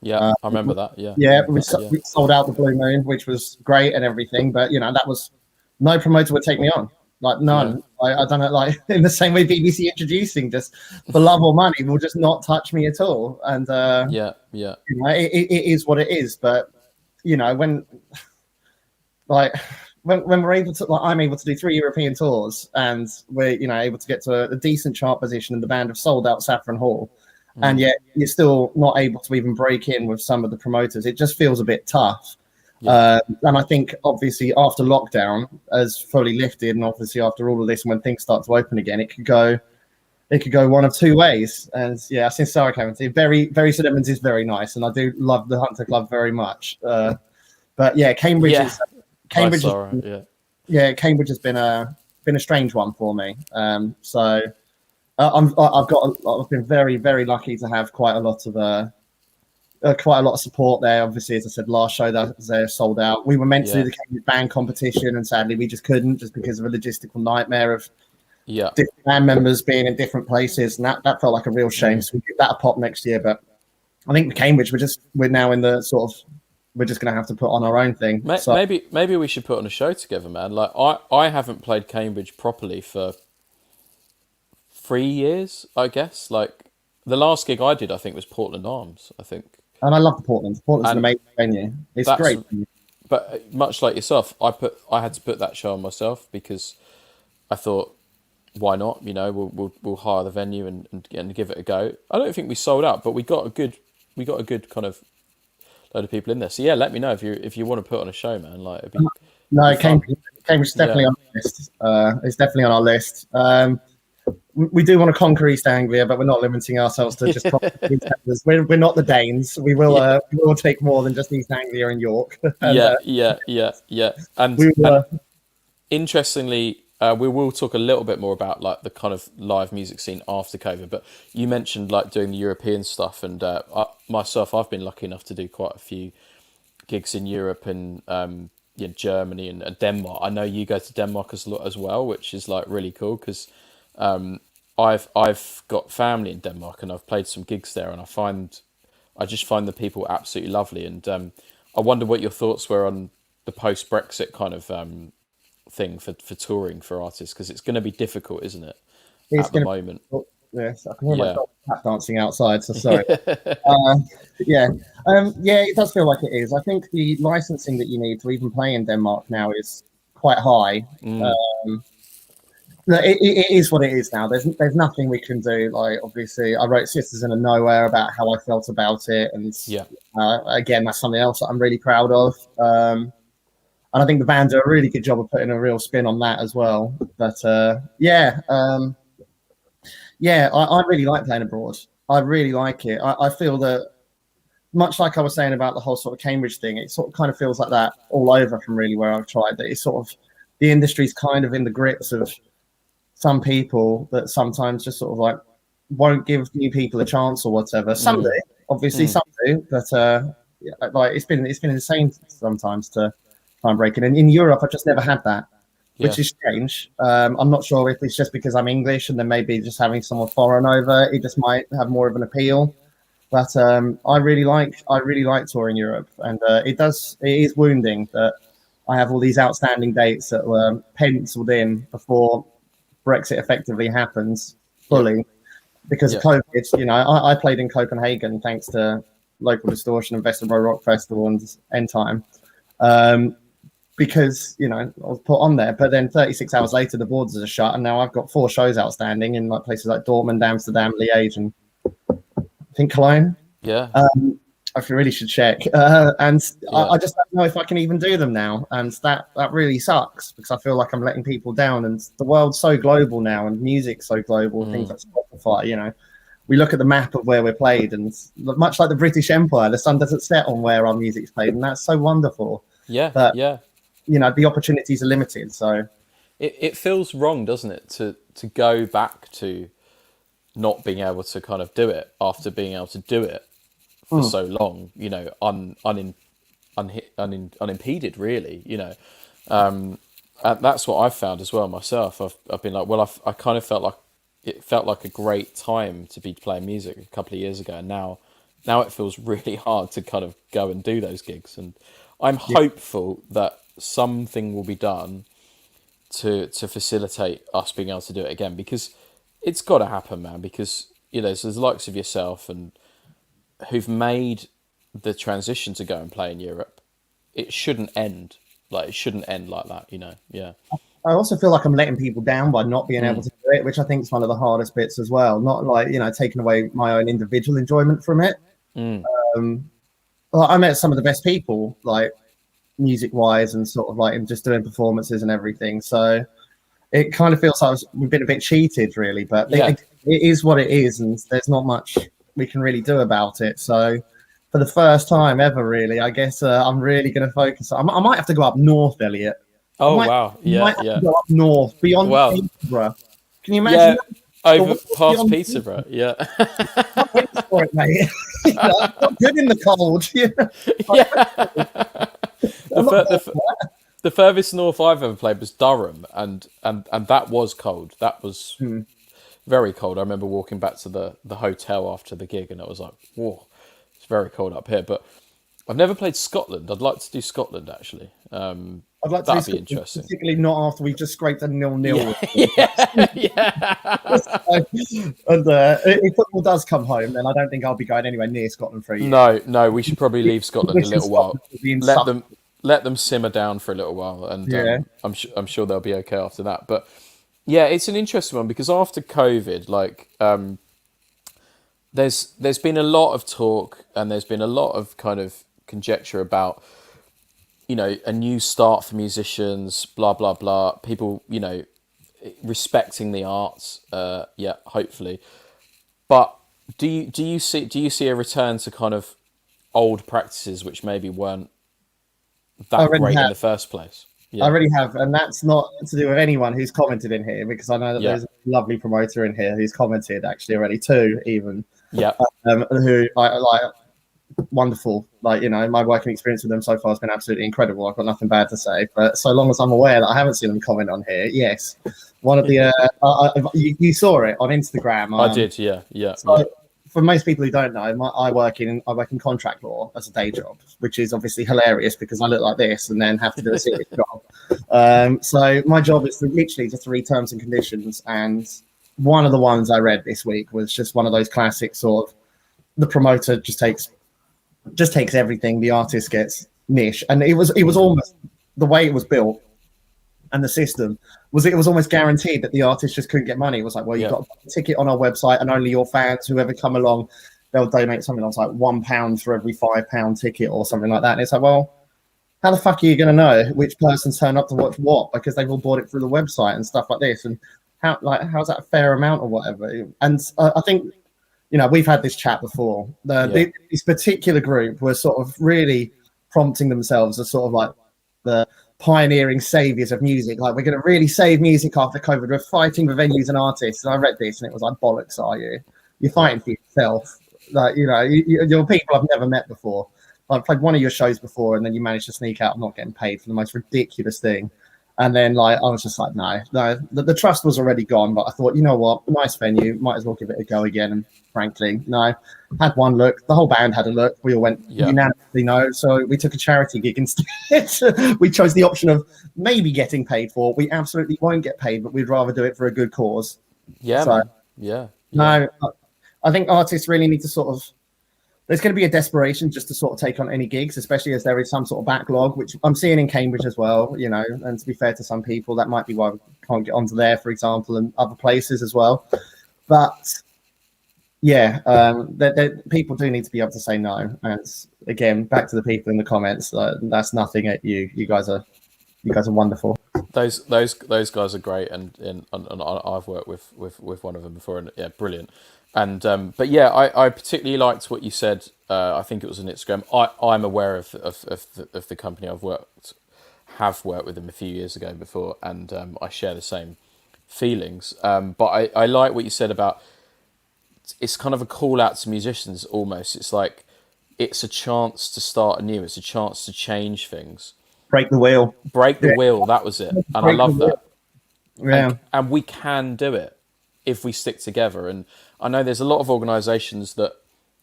A: Yeah, I remember that. Yeah.
B: Yeah, we sold out the Blue Moon, which was great and everything. But, that was no promoter would take me on. Like, none. I don't know, like, in the same way BBC introducing, just for love or money, will just not touch me at all. And, it is what it is. But, when we're able to, like, I'm able to do 3 European tours, and we're, able to get to a decent chart position, and the band have sold out Saffron Hall, and yet you're still not able to even break in with some of the promoters. It just feels a bit tough. And I think obviously after lockdown has fully lifted, and obviously after all of this, when things start to open again, it could go one of two ways. And since Sarah came into very, very St Edmunds is very nice, and I do love the Hunter Club very much. But Cambridge is. Cambridge, Cambridge has been a strange one for me. I've been very, very lucky to have quite a lot of support there. Obviously, as I said, last show that they sold out. We were meant to do the Cambridge band competition, and sadly, we just couldn't, just because of a logistical nightmare of different band members being in different places, and that felt like a real shame. So we give that a pop next year. But I think the Cambridge, we're now in the sort of. We're just going to have to put on our own thing.
A: Maybe we should put on a show together, man. Like I haven't played Cambridge properly for 3 years, I guess. Like the last gig I did, I think, was Portland Arms. I think. And
B: I love Portland. Portland's an amazing venue. It's great.
A: But much like yourself, I had to put that show on myself because I thought, why not? We'll hire the venue and give it a go. I don't think we sold out, but we got a good kind of load of people in there. So let me know if you want to put on a show, man. Like it'd be
B: Cambridge is definitely on the list. It's definitely on our list. We do want to conquer East Anglia, but we're not limiting ourselves to just we're not the Danes. We will take more than just East Anglia and York. And
A: interestingly, we will talk a little bit more about like the kind of live music scene after COVID. But you mentioned like doing the European stuff, and I've been lucky enough to do quite a few gigs in Europe and Germany and Denmark. I know you go to Denmark as well, which is like really cool because I've got family in Denmark and I've played some gigs there, and I just find the people absolutely lovely. And I wonder what your thoughts were on the post-Brexit kind of thing for touring for artists, because it's going to be difficult, isn't it? At the moment.
B: Yes, I can hear my dog tap dancing outside. So sorry. It does feel like it is. I think the licensing that you need to even play in Denmark now is quite high. It is what it is now. There's nothing we can do. Like obviously, I wrote Citizen of Nowhere about how I felt about it, and again, that's something else that I'm really proud of. And I think the band do a really good job of putting a real spin on that as well. But I really like playing abroad. I really like it. I feel that, much like I was saying about the whole sort of Cambridge thing, it sort of kind of feels like that all over from really where I've tried. That it's sort of the industry's kind of in the grips of some people that sometimes just sort of like won't give new people a chance or whatever. Some do, obviously, some do. But like it's been insane sometimes to try and break it. And in Europe, I've just never had that, which is strange. I'm not sure if it's just because I'm English and then maybe just having someone foreign over, it just might have more of an appeal. But I really like touring Europe, and it is wounding that I have all these outstanding dates that were penciled in before Brexit effectively happens fully because of COVID. I played in Copenhagen thanks to Local Distortion and Festival Rock Festival and End Time. Because I was put on there, but then 36 hours later the borders are shut, and now I've got 4 shows outstanding in like places like Dortmund, Amsterdam, Liège, and I think Cologne. I really should check. I just don't know if I can even do them now. And that really sucks because I feel like I'm letting people down. And the world's so global now and music's so global, things like Spotify, you know. We look at the map of where we're played, and much like the British Empire, the sun doesn't set on where our music's played. And that's so wonderful.
A: Yeah,
B: But,
A: yeah.
B: you know, the opportunities are limited. So
A: It feels wrong, doesn't it, to go back to not being able to kind of do it after being able to do it for so long, you know, unimpeded, really, you know. And that's what I've found as well myself. I've been like, well, I kind of felt like it felt like a great time to be playing music a couple of years ago, and now it feels really hard to kind of go and do those gigs. And I'm hopeful that something will be done to facilitate us being able to do it again, because it's got to happen, man. Because, you know, there's the likes of yourself and who've made the transition to go and play in Europe. It shouldn't end like that, you know. Yeah.
B: I also feel like I'm letting people down by not being able to do it, which I think is one of the hardest bits as well. Not like, you know, taking away my own individual enjoyment from it. Well, I met some of the best people, like music wise, and sort of like in just doing performances and everything. So it kind of feels like we've been a bit cheated, really. But it is what it is, and there's not much we can really do about it. So for the first time ever, really, I guess I'm really going to focus. I might have to go up north, Elliot.
A: Oh, wow. Yeah.
B: Go up north beyond Peterborough. Can you imagine?
A: Over past Peterborough. Yeah.
B: For it, mate. I'm not good in the cold.
A: The furthest north I've ever played was Durham, and that was cold. That was very cold. I remember walking back to the hotel after the gig, and it was like, whoa, it's very cold up here. But I've never played Scotland. I'd like to do Scotland, actually.
B: I'd like
A: that'd
B: to
A: be interesting,
B: particularly not after we've just scraped a 0-0. And if football does come home, then I don't think I'll be going anywhere near Scotland for a year.
A: No, we should probably leave Scotland a little while. Let them simmer down for a little while, and I'm sure they'll be okay after that. But yeah, it's an interesting one because after COVID, like there's been a lot of talk and there's been a lot of kind of conjecture about, you know, a new start for musicians, blah blah blah. People, you know, respecting the arts, hopefully. But do you see a return to kind of old practices which maybe weren't that great in the first place?
B: I already have, and that's not to do with anyone who's commented in here, because I know that there's a lovely promoter in here who's commented actually already, two even.
A: Yeah.
B: Who I like. Wonderful, like, you know, my working experience with them so far has been absolutely incredible. I've got nothing bad to say, but so long as I'm aware that I haven't seen them comment on here, yes, one of the you saw it on Instagram.
A: I did, yeah.
B: So for most people who don't know, I work in contract law as a day job, which is obviously hilarious because I look like this and then have to do a serious job. So my job is literally just to read terms and conditions, and one of the ones I read this week was just one of those classic sort of, the promoter just takes everything, the artist gets niche, and it was almost the way it was built, and the system was it was almost guaranteed that the artist just couldn't get money. It was like, well, you've got a ticket on our website, and only your fans, whoever come along, they'll donate something else like £1 for every £5 ticket or something like that. And it's like, well, how the fuck are you going to know which person's turned up to watch what, because they've all bought it through the website and stuff like this? And how's that a fair amount or whatever? And I think, you know, we've had this chat before. This particular group were sort of really prompting themselves as sort of like the pioneering saviors of music. Like, we're going to really save music after COVID. We're fighting for venues and artists. And I read this and it was like, bollocks, are you? You're fighting for yourself. Like, you know, you're people I've never met before. I've played one of your shows before, and then you managed to sneak out of not getting paid for the most ridiculous thing. And then, like, I was just like, no, the trust was already gone. But I thought, you know what, nice venue, might as well give it a go again. And frankly, no, had one look. The whole band had a look. We all went unanimously no. So we took a charity gig instead. We chose the option of maybe getting paid for. We absolutely won't get paid, but we'd rather do it for a good cause.
A: Yeah, so, yeah.
B: No, I think artists really need to sort of, there's going to be a desperation just to sort of take on any gigs, especially as there is some sort of backlog, which I'm seeing in Cambridge as well, you know, and to be fair to some people, that might be why we can't get onto there, for example, and other places as well. But Yeah, people do need to be able to say no. And again, back to the people in the comments, that's nothing at you. You guys are wonderful.
A: Those guys are great, and I've worked with one of them before, and yeah, brilliant. And but yeah, I particularly liked what you said. I think it was on Instagram. I'm aware of the company. Have worked with them a few years ago before, and I share the same feelings. But I like what you said about it's kind of a call out to musicians almost. It's like it's a chance to start anew. It's a chance to change things.
B: Break the wheel.
A: Break the wheel. That was it, and I love that.
B: Yeah,
A: and we can do it if we stick together. And I know there's a lot of organisations that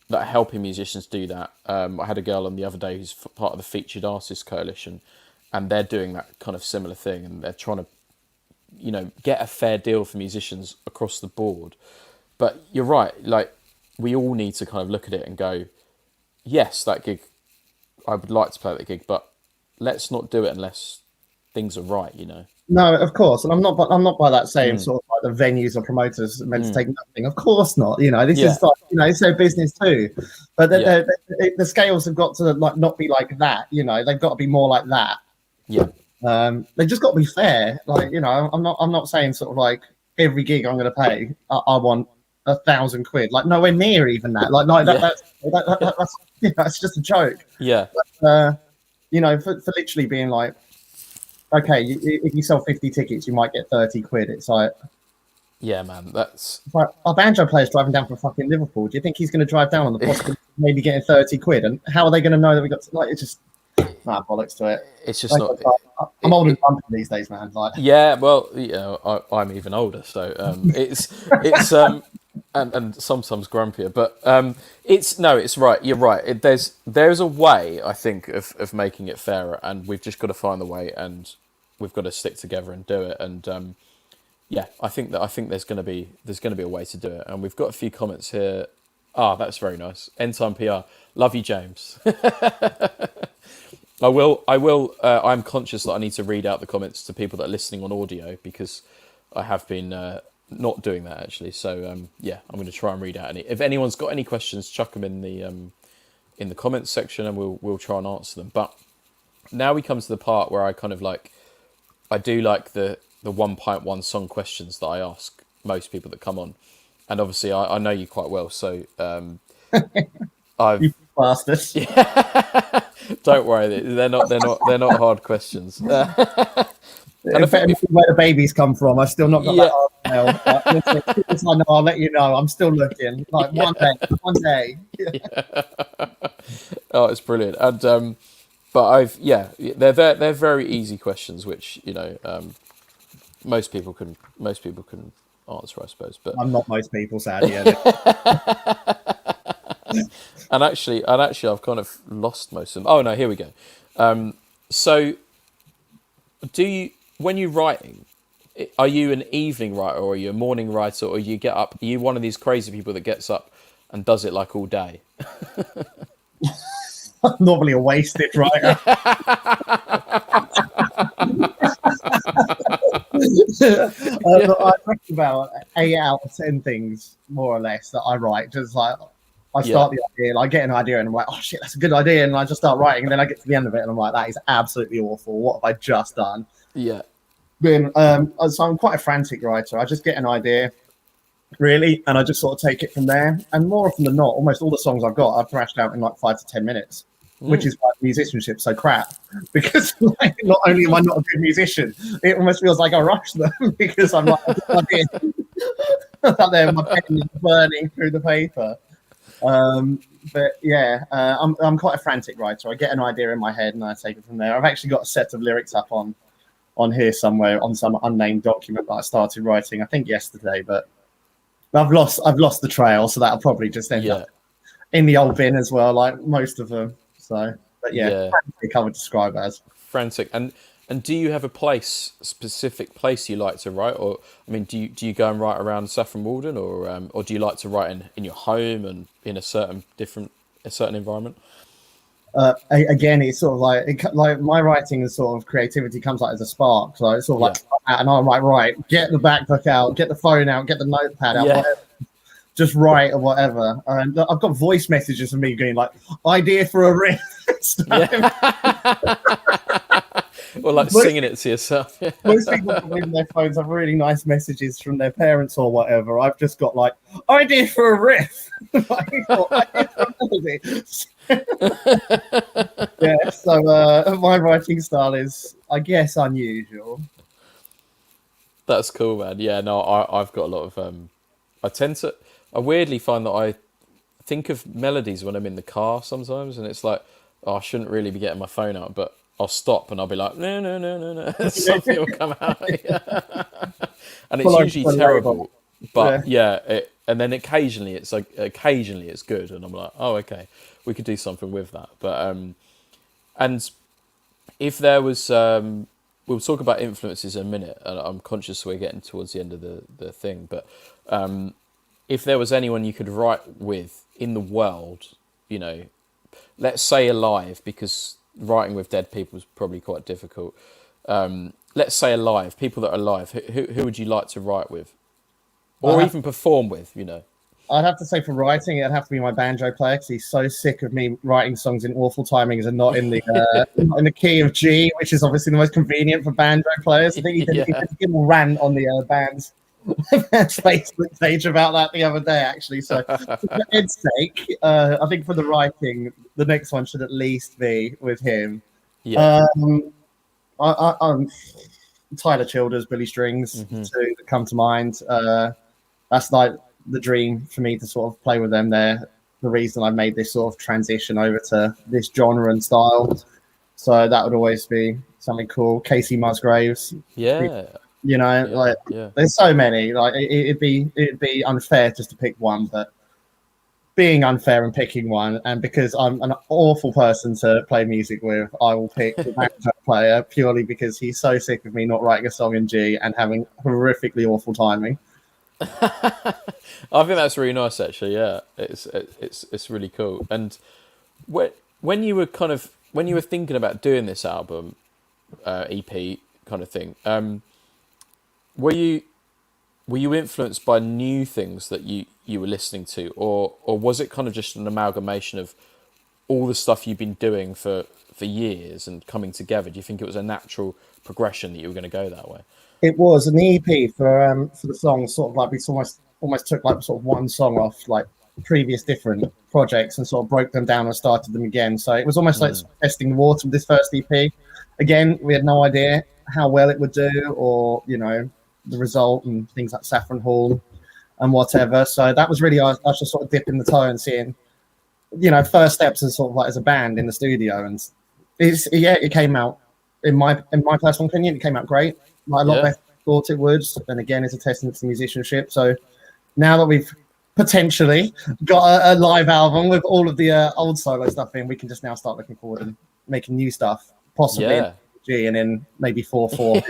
A: are helping musicians do that. I had a girl on the other day who's part of the Featured Artists Coalition, and they're doing that kind of similar thing, and they're trying to, get a fair deal for musicians across the board. But you're right, like we all need to kind of look at it and go, yes, that gig, I would like to play that gig, but let's not do it unless things are right,
B: No, of course, and I'm not by that same sort of like the venues or promoters meant to take nothing. Of course not. This is like it's their business too. But the scales have got to like not be like that. They've got to be more like that.
A: Yeah.
B: They just got to be fair. Like I'm not saying sort of like every gig I'm going to pay. I want £1,000. Like nowhere near even that. That's just a joke.
A: Yeah.
B: But, for literally being like, okay, if you sell 50 tickets, you might get £30. It's like,
A: yeah, man, that's
B: like our banjo player's driving down from fucking Liverpool. Do you think he's going to drive down on the possibility of maybe getting £30? And how are they going to know that we got it's just bollocks to it.
A: It's just not.
B: I'm old and grumpy these days, man. Like,
A: yeah, well, I'm even older, so it's and sometimes grumpier, but it's right. You're right. There's a way, I think, of making it fairer, and we've just got to find the way, and we've got to stick together and do it. And I think there's going to be a way to do it, and we've got a few comments here. That's very nice. End Time PR, love you, James. I will. I'm conscious that I need to read out the comments to people that are listening on audio because I have been not doing that actually. So I'm going to try and read out any. If anyone's got any questions, chuck them in the comments section, and we'll try and answer them. But now we come to the part where I kind of like, I do like the 1 pint 1 song questions that I ask most people that come on, and obviously I know you quite well, so
B: you bastards.
A: Don't worry, they're not hard questions. And
B: where the babies come from, I've still not got that hard. I'll let you know. I'm still looking. Like one day.
A: Oh, it's brilliant. And but they're very easy questions, which most people can answer, I suppose. But
B: I'm not most people, sadly.
A: And actually, I've kind of lost most of them. Oh no, here we go. So, when you're writing, are you an evening writer or are you a morning writer, or you get up? Are you one of these crazy people that gets up and does it like all day?
B: I'm normally a wasted writer. I think about 8 out of 10 things, more or less, that I write. Just like I start the idea, and I get an idea, and I'm like, oh shit, that's a good idea, and I just start writing, and then I get to the end of it, and I'm like, that is absolutely awful. What have I just done?
A: Yeah.
B: So I'm quite a frantic writer. I just get an idea, really, and I just sort of take it from there. And more often than not, almost all the songs I've got, I've thrashed out in like 5 to 10 minutes. Which is why musicianship's so crap, because like, not only am I not a good musician, it almost feels like I rush them because I'm like, out there, my pen is burning through the paper. But yeah, I'm quite a frantic writer. I get an idea in my head and I take it from there. I've actually got a set of lyrics up on here somewhere on some unnamed document that I started writing, I think yesterday, but I've lost the trail, so that'll probably just end up in the old bin as well, like most of them. So, but frantic, I would describe it as
A: frantic. And do you have a specific place you like to write, or I mean, do you go and write around Saffron Walden, or do you like to write in your home and in a certain environment?
B: Again, it's sort of like my writing and sort of creativity comes like as a spark. So it's sort of like, and I'm like, right, get the MacBook out, get the phone out, get the notepad out, whatever. just write or whatever. And I've got voice messages of me going like, idea for a riff.
A: Or like singing it to yourself.
B: Most people on their phones have really nice messages from their parents or whatever. I've just got like, idea for a riff. Yeah, so my writing style is, I guess, unusual.
A: That's cool, man. Yeah, no, I've got a lot of I weirdly find that I think of melodies when I'm in the car sometimes, and it's like, oh, I shouldn't really be getting my phone out, but I'll stop and I'll be like, no, something will come out. And it's usually terrible, but and then occasionally it's good, and I'm like, oh, okay, we could do something with that. But and if there was we'll talk about influences in a minute, and I'm conscious we're getting towards the end of the thing, but if there was anyone you could write with in the world, you know, let's say alive, because writing with dead people is probably quite difficult. Let's say alive, people that are alive, who would you like to write with? Or even perform with, you know?
B: I'd have to say for writing, it'd have to be my banjo player, because he's so sick of me writing songs in awful timings and not in the not in the key of G, which is obviously the most convenient for banjo players. I think he did a little rant on the band's Facebook page about that the other day, actually. So for Ed's sake, I think for the writing, the next one should at least be with him.
A: Yeah.
B: I'm Tyler Childers, Billy Strings, to come to mind. That's like the dream for me to sort of play with them. They're the reason I made this sort of transition over to this genre and style. So that would always be something cool. Casey Musgraves.
A: Yeah.
B: You know, there's so many. Like it'd be unfair just to pick one, but being unfair and picking one, and because I'm an awful person to play music with, I will pick the banjo player purely because he's so sick of me not writing a song in G and having horrifically awful timing.
A: I think that's really nice, actually. Yeah, it's really cool. And when you were thinking about doing this album, EP kind of thing, were you influenced by new things that you were listening to, or was it kind of just an amalgamation of all the stuff you've been doing for years and coming together? Do you think it was a natural progression that you were going to go that way?
B: It was an EP for the song, sort of like we almost took like sort of one song off like previous different projects and sort of broke them down and started them again. So it was almost like testing the water with this first EP. Again, we had no idea how well it would do, or you know, the result and things like Saffron Hall and whatever. So that was really us just sort of dipping the toe and seeing, you know, first steps as sort of like as a band in the studio. And it came out in my personal opinion, it came out great. Like a lot better than I thought it would. And again, it's a testament to musicianship. So now that we've potentially got a live album with all of the old solo stuff in, we can just now start looking forward and making new stuff, possibly in G and in maybe 4/4.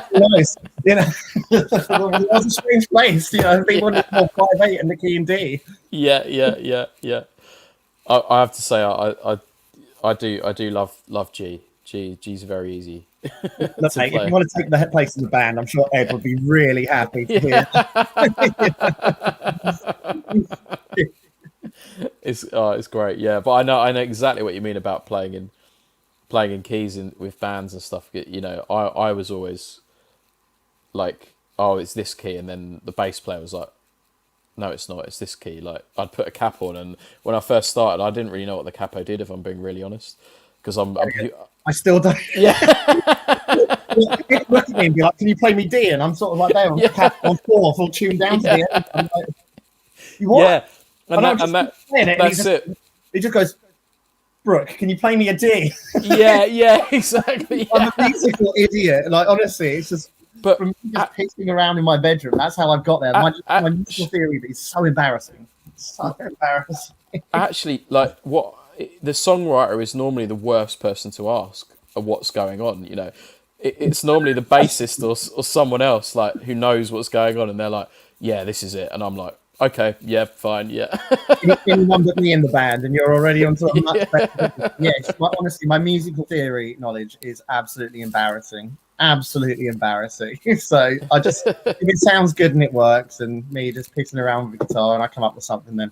B: Who knows? You know, it was a strange place. You know, people want more 5/8 and the key in D.
A: Yeah. I have to say, I do love G. G's very easy.
B: Look, mate, if you want to take the place in the band, I'm sure Ed would be really happy to hear.
A: It's great, yeah. But I know exactly what you mean about playing in keys with bands and stuff. You know, I was always like, oh, it's this key, and then the bass player was like, no, it's not, it's this key. Like, I'd put a cap on, and when I first started, I didn't really know what the capo did, if I'm being really honest, because
B: I still don't.
A: Yeah.
B: Look at me and be like, can you play me D? And I'm sort of like there on cap on 4th, all tuned down to the end. I'm like, you what?
A: Yeah, that's it.
B: He just goes, Brooke, can you play me a D?
A: Yeah, exactly.
B: I'm a musical idiot. Like, honestly, it's just from just pacing around in my bedroom. That's how I've got there. My musical theory is so embarrassing. So embarrassing.
A: Actually, like, what the songwriter is normally the worst person to ask what's going on. You know, it's normally the bassist or someone else like who knows what's going on, and they're like, "Yeah, this is it," and I'm like, "Okay, yeah, fine, yeah."
B: Anyone but me in the band, and you're already on top of much better. Yes, honestly, my musical theory knowledge is absolutely embarrassing. absolutely embarrassing. So I just, if it sounds good and it works, and me just pissing around with the guitar and I come up with something, then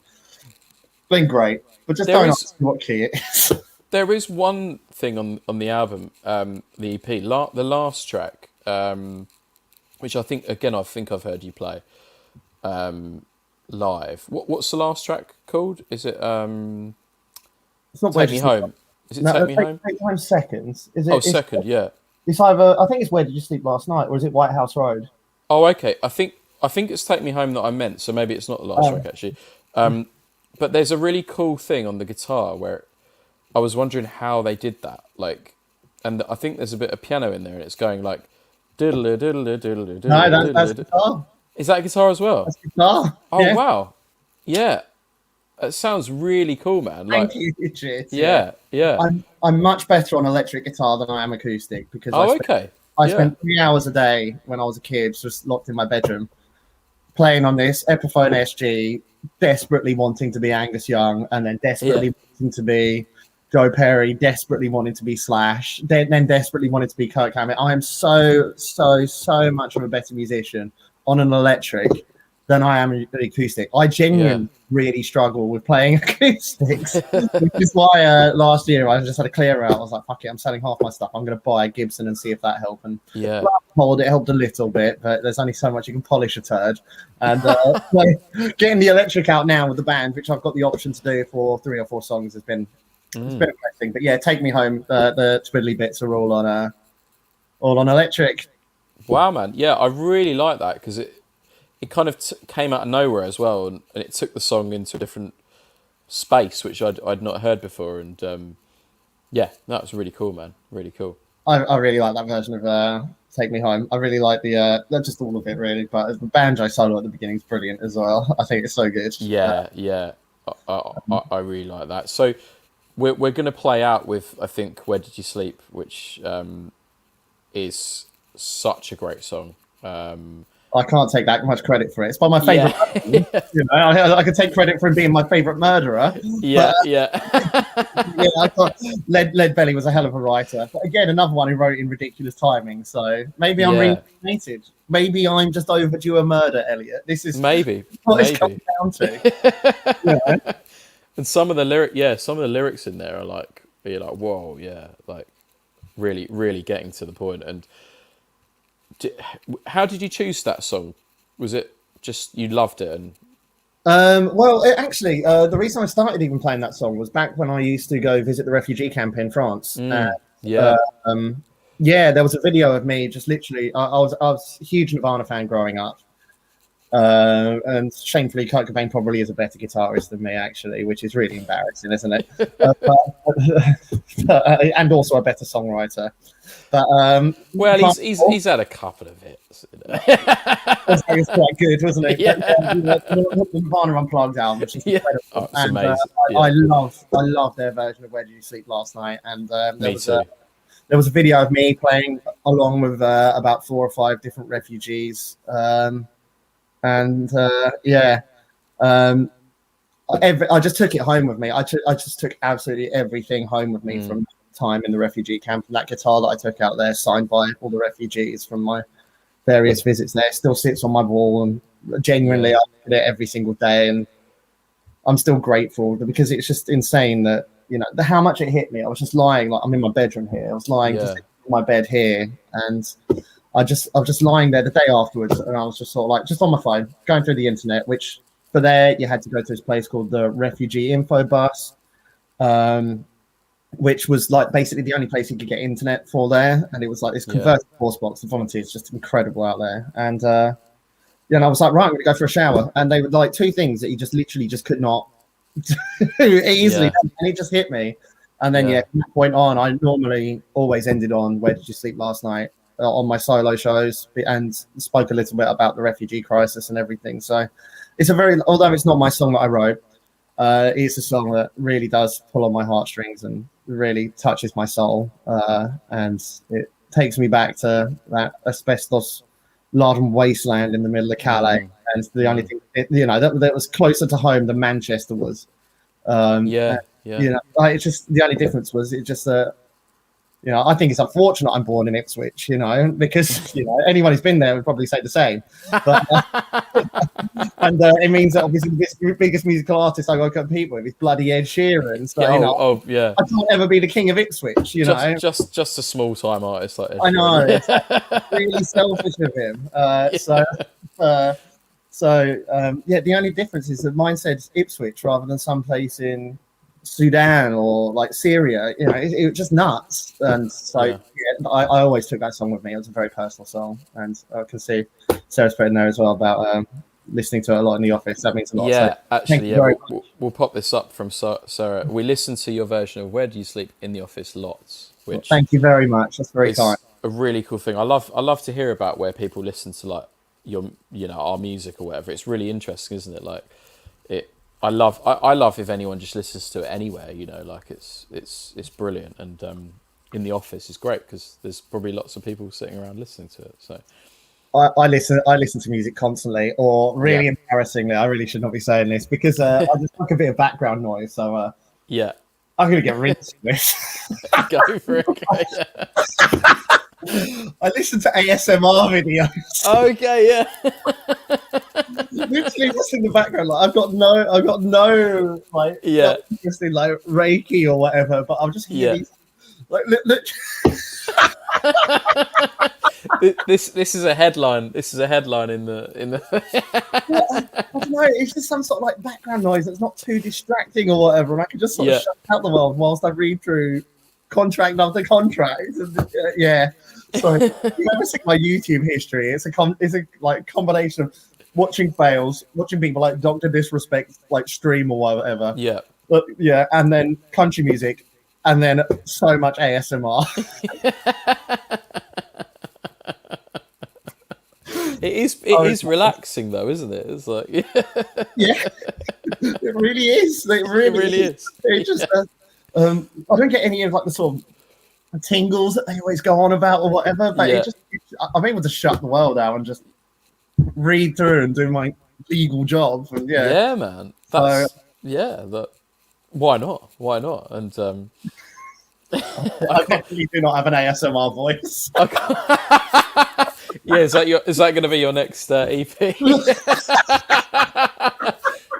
B: been great. But just don't ask me what key it is.
A: There is one thing on the album, the EP, the last track, which I think I've heard you play live. What's the last track called? Is it
B: It's not
A: Take Me Home? Is it Take Me Home?
B: Take Me Home seconds. Is it?
A: Oh, second, yeah.
B: It's either, I think it's Where Did You Sleep Last Night, or is it White House Road?
A: Oh, okay. I think it's Take Me Home that I meant, so maybe it's not the last track actually. But there's a really cool thing on the guitar where I was wondering how they did that. Like, and I think there's a bit of piano in there, and it's going like diddle diddle diddle diddle.
B: No, that's guitar.
A: Is that guitar as well?
B: That's guitar.
A: Oh
B: yeah.
A: Wow, yeah. It sounds really cool, man. Like,
B: Thank you, Cheers.
A: Yeah.
B: I'm much better on electric guitar than I am acoustic because I spent 3 hours a day when I was a kid just locked in my bedroom playing on this Epiphone SG, desperately wanting to be Angus Young, and then desperately wanting to be Joe Perry, desperately wanting to be Slash, then desperately wanting to be Kirk Hammett. I am so much of a better musician on an electric than I am an acoustic. I genuinely really struggle with playing acoustics, which is why last year I just had a clear out. I was like, fuck it, I'm selling half my stuff. I'm going to buy a Gibson and see if that helped. And it helped a little bit, but there's only so much you can polish a turd. And getting the electric out now with the band, which I've got the option to do for 3 or 4 songs, has been it's been interesting. But yeah, Take Me Home, the twiddly bits are all on electric.
A: Wow, man. Yeah, I really like that because it kind of came out of nowhere as well, and it took the song into a different space, which I'd not heard before, and that was really cool, man. Really cool.
B: I really like that version of Take Me Home. I really like the just all of it, really. But the banjo solo at the beginning is brilliant as well. I think it's so good.
A: Yeah. I really like that. So we're going to play out with, I think, Where Did You Sleep, which is such a great song.
B: I can't take that much credit for it. It's by my favourite. You know, I could take credit for him being my favourite murderer.
A: Yeah.
B: I thought Lead Belly was a hell of a writer. But again, another one who wrote in ridiculous timing. So maybe I'm reincarnated. Maybe I'm just overdue a murder, Elliot. This is
A: maybe
B: what it's come down to. You know?
A: And some of the lyrics in there are like, you're like, whoa, yeah, like really, really getting to the point. And how did you choose that song? Was it just you loved it? And
B: actually, the reason I started even playing that song was back when I used to go visit the refugee camp in France. There was a video of me just literally. I was a huge Nirvana fan growing up, and shamefully, Kurt Cobain probably is a better guitarist than me, actually, which is really embarrassing, isn't it? And also a better songwriter. But
A: he's had a couple of hits.
B: It was quite good, wasn't it?
A: Yeah.
B: The Nirvana Unplugged album, which is incredible.
A: Oh, it's
B: and
A: amazing.
B: I love their version of Where Did You Sleep Last Night? And there was a video of me playing along with about 4 or 5 different refugees. I just took it home with me. I just took absolutely everything home with me from time in the refugee camp. And that guitar that I took out there, signed by all the refugees from my various visits there, still sits on my wall, and genuinely I look at it every single day, and I'm still grateful because it's just insane that, you know, how much it hit me. I was just lying, like I'm in my bedroom here. I was lying just in my bed here, and I was just lying there the day afterwards, and I was just sort of like just on my phone going through the internet, which for there you had to go to this place called the Refugee Info Bus, which was like basically the only place you could get internet for there, and it was like this converted force box. The volunteers just incredible out there, and I was like, right, I'm going to go for a shower, and they were like 2 things that you just literally just could not easily, and it just hit me. And then from that point on, I normally always ended on Where Did You Sleep Last Night on my solo shows, and spoke a little bit about the refugee crisis and everything. So it's although it's not my song that I wrote, it's a song that really does pull on my heartstrings and really touches my soul, and it takes me back to that asbestos laden wasteland in the middle of Calais, and it's the only thing that was closer to home than Manchester was. You know, it's just the only difference was it just You know, I think it's unfortunate I'm born in Ipswich, you know, because, you know, anyone who's been there would probably say the same. But, and it means that obviously the biggest musical artist I got to compete with is bloody Ed Sheeran. So, you know,
A: yeah.
B: I can't ever be the king of Ipswich, you know.
A: Just a small time artist like Ed
B: I know.
A: Sheeran.
B: It's really selfish of him. Yeah, the only difference is that mine said Ipswich rather than someplace in Sudan or like Syria. You know, it was just nuts. And so I always took that song with me. It was a very personal song, and I can see Sarah's putting there as well about listening to it a lot in the office. That means a lot.
A: Yeah,
B: so,
A: actually, yeah. We'll pop this up from Sarah. We listened to your version of "Where Do You Sleep in the Office" lots. Which
B: thank you very much. That's very kind.
A: A really cool thing. I love to hear about where people listen to like our music or whatever. It's really interesting, isn't it? Like I love if anyone just listens to it anywhere, you know, like it's brilliant. And in the office is great because there's probably lots of people sitting around listening to it. So
B: I listen to music constantly, or really embarrassingly, I really should not be saying this because I just like a bit of background noise. So
A: yeah,
B: I'm gonna get rinsed in this.
A: Go for it.
B: I listen to ASMR videos.
A: Okay, yeah.
B: Literally just in the background, like I've got no like obviously like Reiki or whatever, but I'm just hearing these, like look.
A: This is a headline. This is a headline in the.
B: I don't know. It's just some sort of like background noise that's not too distracting or whatever, and I can just sort of shut out the world whilst I read through contract after contract. Yeah. So if you ever see my YouTube history, it's a like combination of watching fails, watching people like Dr. Disrespect like stream or whatever.
A: Yeah.
B: But yeah, and then country music, and then so much ASMR.
A: It is relaxing though, isn't it? It's like
B: yeah, it really is. It really is. It just I don't get any of like the sort of tingles that they always go on about or whatever, but I'm able to shut the world out and just read through and do my legal job. And
A: yeah, man. That's why not? And
B: I definitely do not have an ASMR voice.
A: Yeah, is that going to be your next EP?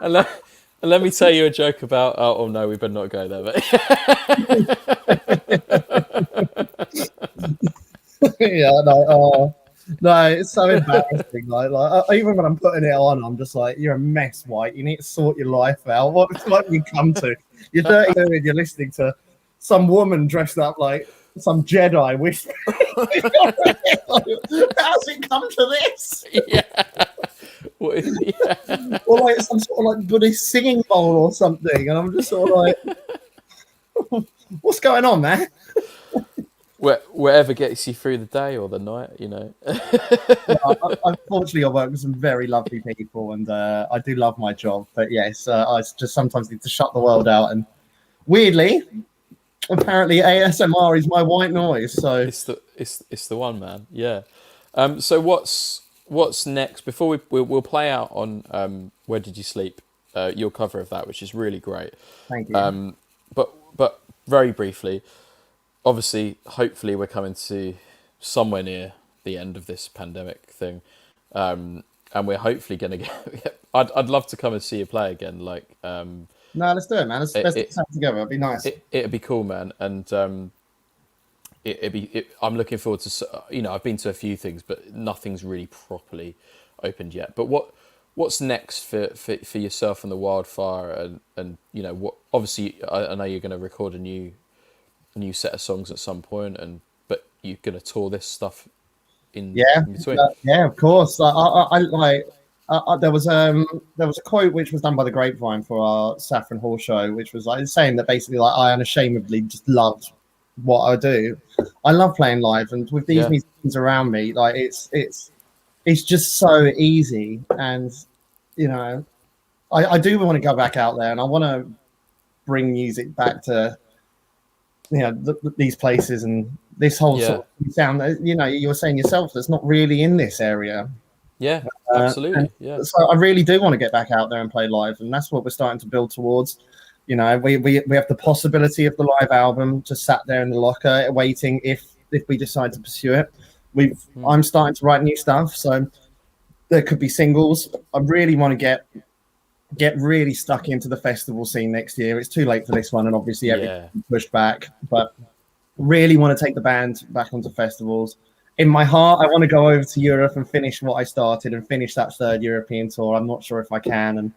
A: and let me tell you a joke about. Oh no, we better not go there. But
B: no, it's so embarrassing. Like even when I'm putting it on, I'm just like, you're a mess, White. You need to sort your life out. What have you come to? You're 32 and you're listening to some woman dressed up like some Jedi whispering. How's it come to this? Or like some sort of like Buddhist singing bowl or something, and I'm just sort of like, what's going on, man?
A: Whatever gets you through the day or the night, you know.
B: Unfortunately, I work with some very lovely people, and I do love my job. But yes, I just sometimes need to shut the world out. And weirdly, apparently, ASMR is my white noise. So
A: it's the one, man. Yeah. So what's next? Before we'll play out on Where Did You Sleep? Your cover of that, which is really great.
B: Thank you.
A: But very briefly. Obviously, hopefully, we're coming to somewhere near the end of this pandemic thing, and we're hopefully going to get. I'd love to come and see you play again. Like,
B: no, let's do it, man. Let's get together. It'd be nice.
A: It'd be cool, man. And I'm looking forward to. I've been to a few things, but nothing's really properly opened yet. But what's next for yourself and the Wildfire, and what? Obviously, I know you're going to record a new set of songs at some point, but you're gonna tour this stuff in between.
B: Yeah, of course. There was a quote which was done by the Grapevine for our Saffron Hall show, which was like saying that basically like I unashamedly just loved what I do. I love playing live, and with these musicians around me, like it's just so easy. And I do want to go back out there, and I want to bring music back to these places and this whole sort of sound that you were saying yourself that's not really in this area.
A: Absolutely.
B: So I really do want to get back out there and play live, and that's what we're starting to build towards. We have the possibility of the live album just sat there in the locker waiting if we decide to pursue it. I'm starting to write new stuff, so there could be singles. I really want to get really stuck into the festival scene next year. It's too late for this one, and obviously everything pushed back, but really want to take the band back onto festivals. In my heart, I want to go over to Europe and finish what I started and finish that third European tour. I'm not sure if I can,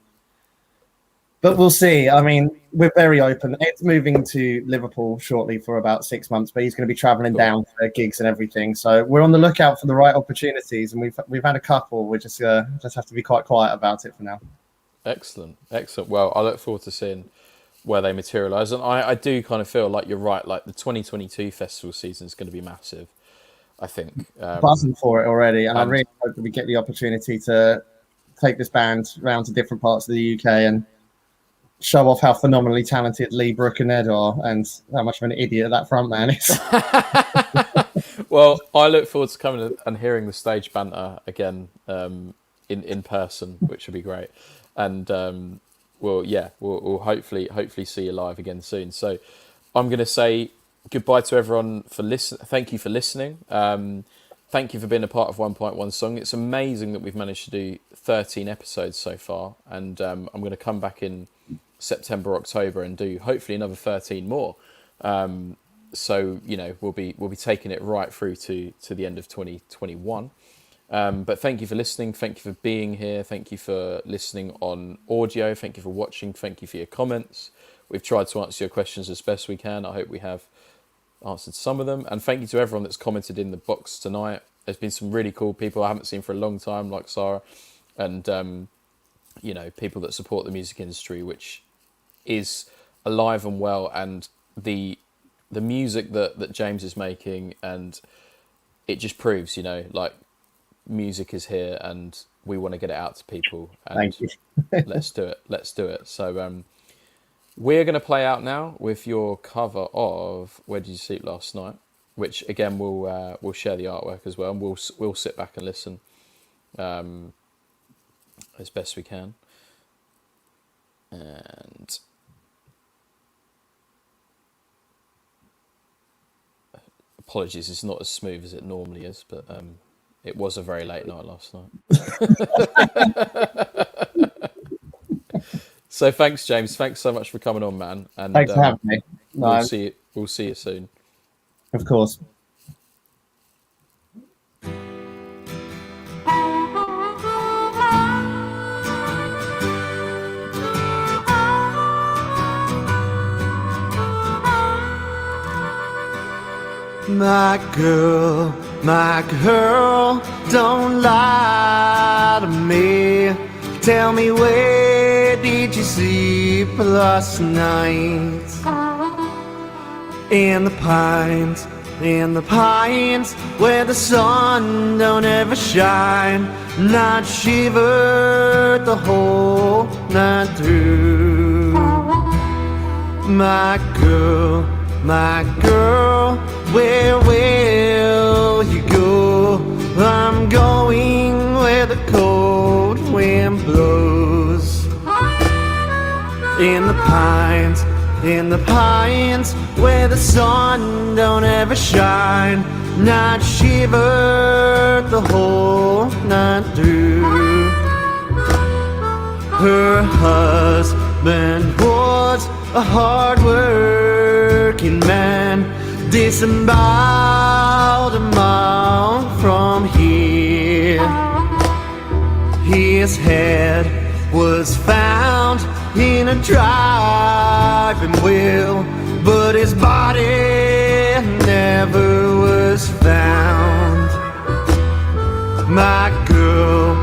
B: but we'll see. I mean, we're very open. Ed's moving to Liverpool shortly for about 6 months, but he's going to be traveling down for gigs and everything. So we're on the lookout for the right opportunities, and we've had a couple. We just have to be quite quiet about it for now.
A: Excellent. Well, I look forward to seeing where they materialise, and I do kind of feel like you're right. Like the 2022 festival season is going to be massive. I think
B: buzzing for it already, and I really hope that we get the opportunity to take this band around to different parts of the UK and show off how phenomenally talented Lee, Brooke, and Ed are, and how much of an idiot that front man is.
A: Well, I look forward to coming and hearing the stage banter again in person, which would be great. And we'll hopefully see you live again soon. So I'm going to say goodbye to everyone for listening. Thank you for listening. Thank you for being a part of 1.1 Song. It's amazing that we've managed to do 13 episodes so far, and I'm going to come back in September, October, and do hopefully another 13 more. So we'll be taking it right through to the end of 2021. But thank you for listening. Thank you for being here. Thank you for listening on audio. Thank you for watching. Thank you for your comments. We've tried to answer your questions as best we can. I hope we have answered some of them. And thank you to everyone that's commented in the box tonight. There's been some really cool people I haven't seen for a long time, like Sarah, and people that support the music industry, which is alive and well. And the music that James is making, and it just proves, like, music is here and we want to get it out to people, and
B: thank you.
A: let's do it. So we're going to play out now with your cover of Where Did You Sleep Last Night, which again we'll share the artwork as well, and we'll sit back and listen as best we can. And apologies, it's not as smooth as it normally is, but it was a very late night last night. So thanks, James. Thanks so much for coming on, man. And
B: thanks for having me.
A: We'll see you soon.
B: Of course.
C: My girl, don't lie to me. Tell me, where did you sleep last night? In the pines, where the sun don't ever shine. Not shivered the whole night through. My girl, where will you go? I'm going where the cold wind blows. In the pines, where the sun don't ever shine. Not shivered the whole night through. Her husband was a hard-working man, disemboweled a mile from here. His head was found in a driving wheel, but his body never was found. My girl,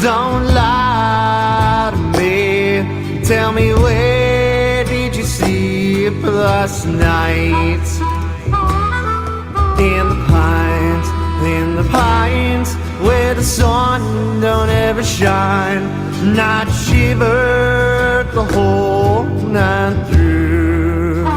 C: don't lie to me. Tell me, where did you sleep last night? In the pines, where the sun don't ever shine. Not shivered the whole night through.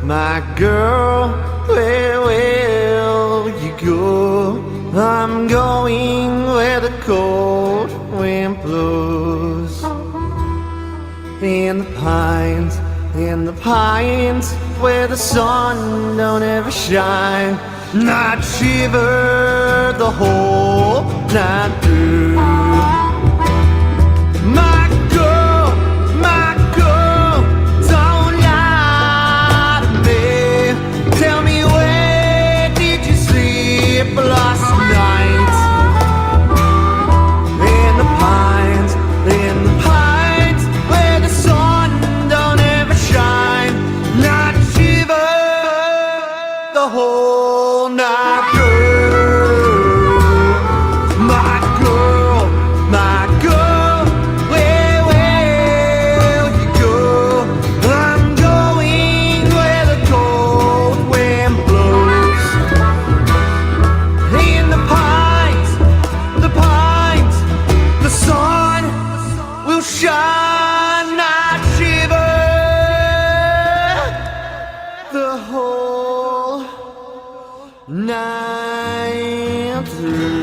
C: my girl, where will you go? I'm going where the cold wind blows. In the pines, where the sun don't ever shine. I'd shiver the whole night through. My girl, don't lie to me. Tell me, where did you sleep last night? In the pines, where the sun don't ever shine. I'd shiver the whole night through. My girl, where will you go? I'm going where the cold wind blows. In the pines, the sun will shine. I'd shiver the whole night through.